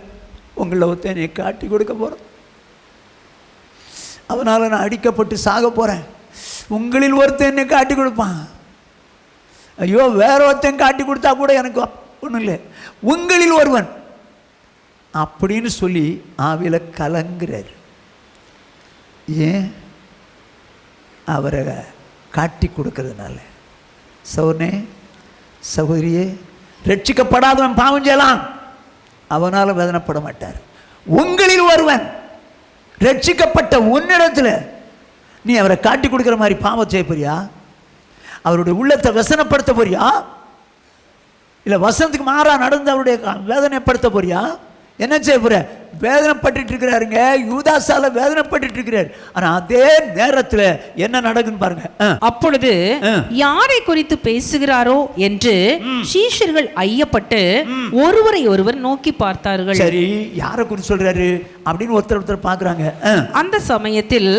உங்களை ஒருத்தன் என்னை காட்டி கொடுக்க போகிறேன், அவனால் நான் அடிக்கப்பட்டு சாக போகிறேன். உங்களில் ஒருத்தன் என்னை காட்டி கொடுப்பான். ஐயோ, வேற ஒருத்தன் காட்டி கொடுத்தா கூட எனக்கு ஒன்றும் இல்லை, உங்களில் ஒருவன் அப்படின்னு சொல்லி ஆவியில் கலங்குறார். ஏன்? அவரை காட்டி கொடுக்கறதுனால. சௌனே, சகோதரியே, ரட்சிக்கப்படாதவன் பாவம் செய்யலாம், அவனால் வேதனைப்பட மாட்டார். உங்களில் ஒருவன், ரட்சிக்கப்பட்ட உன்னிடத்தில் நீ அவரை காட்டி கொடுக்குற மாதிரி பாவம் செய்ய போறியா? அவருடைய உள்ளத்தை வசனப்படுத்த போறியா? இல்லை வசனத்துக்கு மாறா நடந்து அவருடைய வேதனைப்படுத்த போறியா? என்ன செய்ய போற? வேதனைப்பட்டு இருக்கிறாருங்க, யூதாசால வேதனைப்பட்டு இருக்கிறார். ஆனா அதே நேரத்தில் என்ன நடக்குன்னு பாருங்க. அப்பொழுது யாரை குறித்து பேசுகிறாரோ என்று சீஷர்கள் ஐயப்பட்டு ஒருவரை ஒருவர் நோக்கி பார்த்தார்கள். சரி, யாரை குறித்து சொல்றாரு அப்படின்னு ஒருத்தர் பார்க்கறாங்க. அந்த சமயத்தில்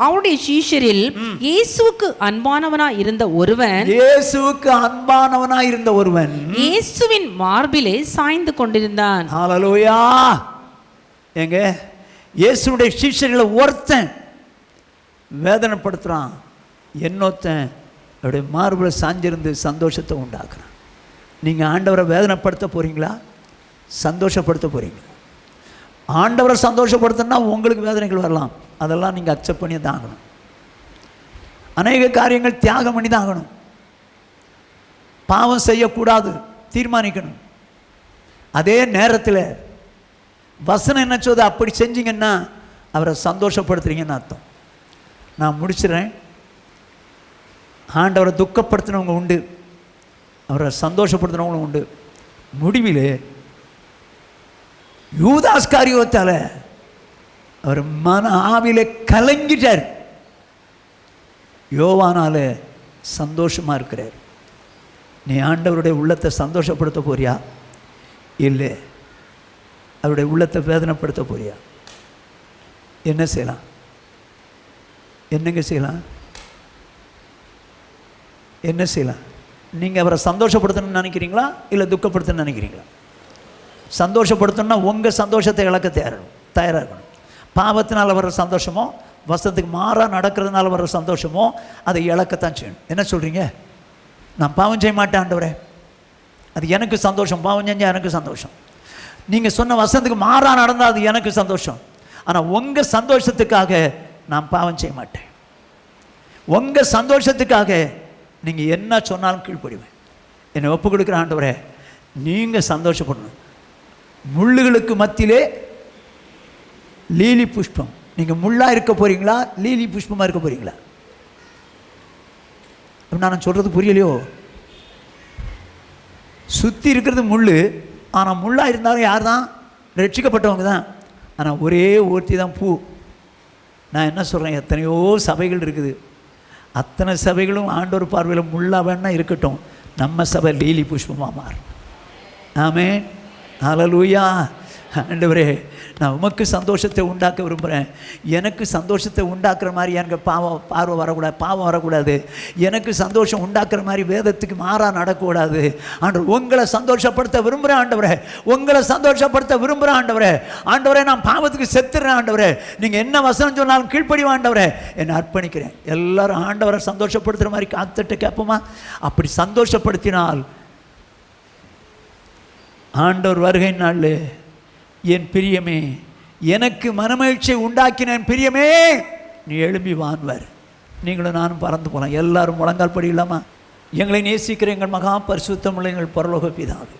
அவருடைய சீஷரில் இயேசுவுக்கு அன்பானவனாய் இருந்த ஒருவன் இயேசுவின் மார்பிலே சாய்ந்து கொண்டிருந்தான். ஹல்லேலூயா. எங்க இயேசுடைய சீஷர்களை ஒருத்தன் வேதனைப்படுத்துறான், இன்னொருத்தன் அவருடைய மார்பில் சாஞ்சிருந்து சந்தோஷத்தை உண்டாக்குறான். நீங்க ஆண்டவரை வேதனைப்படுத்த போறீங்களா, சந்தோஷப்படுத்த போறீங்களா? ஆண்டவரை சந்தோஷப்படுத்தினா உங்களுக்கு வேதனைகள் வரலாம், அதெல்லாம் நீங்கள் அக்செப்ட் பண்ணி தான் ஆகணும். அநேக காரியங்கள் தியாகம் பண்ணி தான் ஆகணும். பாவம் செய்யக்கூடாது தீர்மானிக்கணும். அதே நேரத்தில் வசனம் என்ன சொல்லுது, அப்படி செஞ்சீங்கன்னா அவரை சந்தோஷப்படுத்துறீங்கன்னு அர்த்தம். நான் முடிச்சிடறேன். ஆண்டவரை துக்கப்படுத்தினவங்க உண்டு, அவரை சந்தோஷப்படுத்தினவங்களும் உண்டு. முடிவில் யூதாஸ் காரியத்தால அவர் மன ஆவியில கலங்கிட்டார், யோவானால சந்தோஷமா இருக்கிறார். நீ ஆண்டவருடைய உள்ளத்தை சந்தோஷப்படுத்த போறியா, இல்லை அவருடைய உள்ளத்தை வேதனைப்படுத்த போறியா? என்ன செய்யலாம்? என்னங்க செய்யலாம்? என்ன செய்யலாம்? நீங்கள் அவரை சந்தோஷப்படுத்தணும்னு நினைக்கிறீங்களா, இல்லை துக்கப்படுத்தணும்னு நினைக்கிறீங்களா? சந்தோஷப்படுத்தணும்னா உங்கள் சந்தோஷத்தை இழக்க தயாராகணும். பாவத்தினால் வர்ற சந்தோஷமோ, வசத்துக்கு மாறாக நடக்கிறதுனால வர்ற சந்தோஷமோ, அதை இழக்கத்தான் செய்யணும். என்ன சொல்கிறீங்க? நான் பாவம் செய்ய மாட்டேன் ஆண்டவரே, அது எனக்கு சந்தோஷம், பாவம் செஞ்சால் எனக்கு சந்தோஷம். நீங்கள் சொன்ன வசனத்துக்கு மாறாக நடந்தால் அது எனக்கு சந்தோஷம். ஆனால் உங்கள் சந்தோஷத்துக்காக நான் பாவம் செய்ய மாட்டேன். உங்கள் சந்தோஷத்துக்காக நீங்கள் என்ன சொன்னாலும் கீழ்ப்படிவேன். என்னை ஒப்பு கொடுக்குற ஆண்டவரே, நீங்கள் சந்தோஷப்படணும். முள்ளுகளுக்கு மத்தியிலே லீலி புஷ்பம். நீங்கள் முள்ளாக இருக்க போகிறீங்களா, லீலி புஷ்பமாக இருக்க போகிறீங்களா? நான் சொல்கிறது புரியலையோ? சுற்றி இருக்கிறது முள், ஆனால் முள்ளாக இருந்தாலும் யார் தான்? ரட்சிக்கப்பட்டவங்க தான். ஆனால் ஒரே ஒருத்தி தான் பூ. நான் என்ன சொல்கிறேன், எத்தனையோ சபைகள் இருக்குது, அத்தனை சபைகளும் ஆண்டவர் பார்வையில் முள்ளாக வேணா இருக்கட்டும், நம்ம சபை லீலி புஷ்பமாக மாறும். ஆமென், ஹல்லேலூயா, ஆண்டவரே, நான் உமக்கு சந்தோஷத்தை உண்டாக்க விரும்புகிறேன். எனக்கு சந்தோஷத்தை உண்டாக்குற மாதிரி எனக்கு பார்வை வரக்கூடாது, பாவம் வரக்கூடாது. எனக்கு சந்தோஷம் உண்டாக்குற மாதிரி வேதத்துக்கு மாறாக நடக்கக்கூடாது. ஆண்டவர், உங்களை சந்தோஷப்படுத்த விரும்புகிறேன் ஆண்டவரே, உங்களை சந்தோஷப்படுத்த விரும்புகிறேன் ஆண்டவரே. ஆண்டவரே, நான் பாவத்துக்கு செத்துறேன் ஆண்டவரே, நீங்கள் என்ன வசனம் சொன்னாலும் கீழ்ப்படிவா ஆண்டவரே, என்னை அர்ப்பணிக்கிறேன். எல்லாரும் ஆண்டவரை சந்தோஷப்படுத்துகிற மாதிரி காத்துட்டு கேட்போமா? அப்படி சந்தோஷப்படுத்தினால் ஆண்டவர் வருகை நாள், என் பிரியமே, எனக்கு மனமகிழ்ச்சியை உண்டாக்கின என் பிரியமே, நீ எழும்பி வான்வார். நீங்களும் நானும் பறந்து போகலாம். எல்லாரும் முழங்கால் படி இல்லாமா? எங்களை நேசிக்கிற எங்கள் மகா பரிசுத்தமுள்ள எங்கள் பரலோக பிதாவே,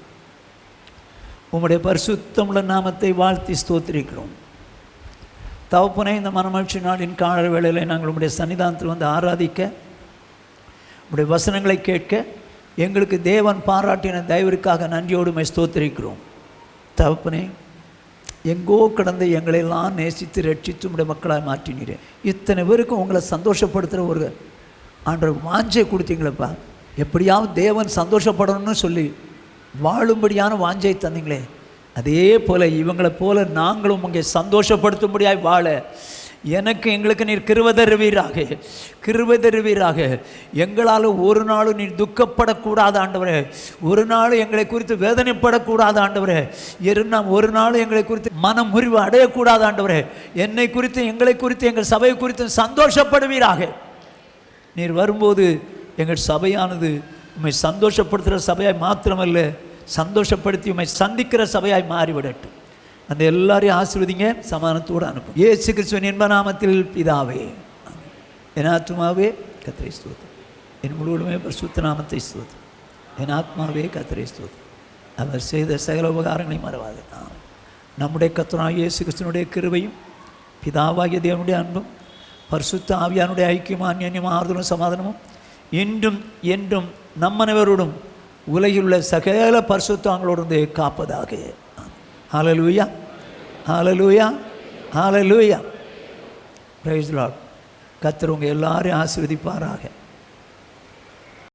உம்முடைய பரிசுத்தமுள்ள நாமத்தை வாழ்த்தி ஸ்தோத்திரிக்கிறோம். தகப்பனே, இந்த மனமகிழ்ச்சி நாளின் கால வேளையில் நாங்கள் உம்முடைய சன்னிதானத்தில் வந்து ஆராதிக்க, உம்முடைய வசனங்களை கேட்க எங்களுக்கு தேவன் பாராட்டின தயவிற்காக நன்றியோடு ஸ்தோத்திரிக்கிறோம். தகப்பனே, எங்கோ கடந்து எங்களெல்லாம் நேசித்து ரட்சித்து உடைய மக்களாக மாற்றினீரே. இத்தனை பேருக்கும் உங்களை சந்தோஷப்படுத்துகிற ஒரு ஆண்டவர் வாஞ்சை கொடுத்தீங்களப்பா. எப்படியாவது தேவன் சந்தோஷப்படணும்னு சொல்லி வாழும்படியான வாஞ்சை தந்தீங்களே, அதே போல் இவங்களை போல நாங்களும் உங்களை சந்தோஷப்படுத்தும்படியாய் வாழ எனக்கு எங்களுக்கு நீர் கிருபை தருவீராக, கிருபை தருவீராக. எங்களால் ஒரு நாளும் நீர் துக்கப்படக்கூடாது ஆண்டவரே, ஒரு நாள் எங்களை குறித்து வேதனைப்படக்கூடாது ஆண்டவரே, நாம் ஒரு நாள் எங்களை குறித்து மனம் முறிவு அடையக்கூடாது ஆண்டவரே. என்னை குறித்து, எங்களை குறித்து, எங்கள் சபையை குறித்து சந்தோஷப்படுவீராக. நீர் வரும்போது எங்கள் சபையானது உம்மை சந்தோஷப்படுத்துகிற சபையாய் மாத்திரமல்ல, சந்தோஷப்படுத்தி உம்மை சந்திக்கிற சபையாய் மாறிவிடட்டும். அந்த எல்லாரையும் ஆசீர்வதிங்க, சமாதானத்தோடு அனுப்பும். இயேசு கிறிஸ்துவின் இன்ப நாமத்தில் பிதாவே. என் ஆத்மாவே கர்த்தரை ஸ்தோத்திரம், என் முழுவதுமே பரிசுத்த நாமத்தை ஸ்தோத்திரம். என் ஆத்மாவே கர்த்தரை ஸ்தோத்திரம், அவர் செய்த சகல உபகாரங்களை மறவாது. நம்முடைய கர்த்தராகிய இயேசு கிறிஸ்துவினுடைய கிருபையும் பிதாவாகிய தேவனுடைய அன்பும் பரிசுத்த ஆவியானுடைய ஐக்கியமும் அந்யோன்யமும் ஆறுதலும் சமாதானமும் இன்றும் என்றும் நம்மனைவரோடும் உலகில் உள்ள சகல பரிசுத்தங்களோடு காப்பதாக. ஹல்லேலூயா, ஹல்லேலூயா, ஹல்லேலூயா. Praise the Lord. கர்த்தர் உங்கள் எல்லாரையும் ஆசீர்வதிப்பாராக.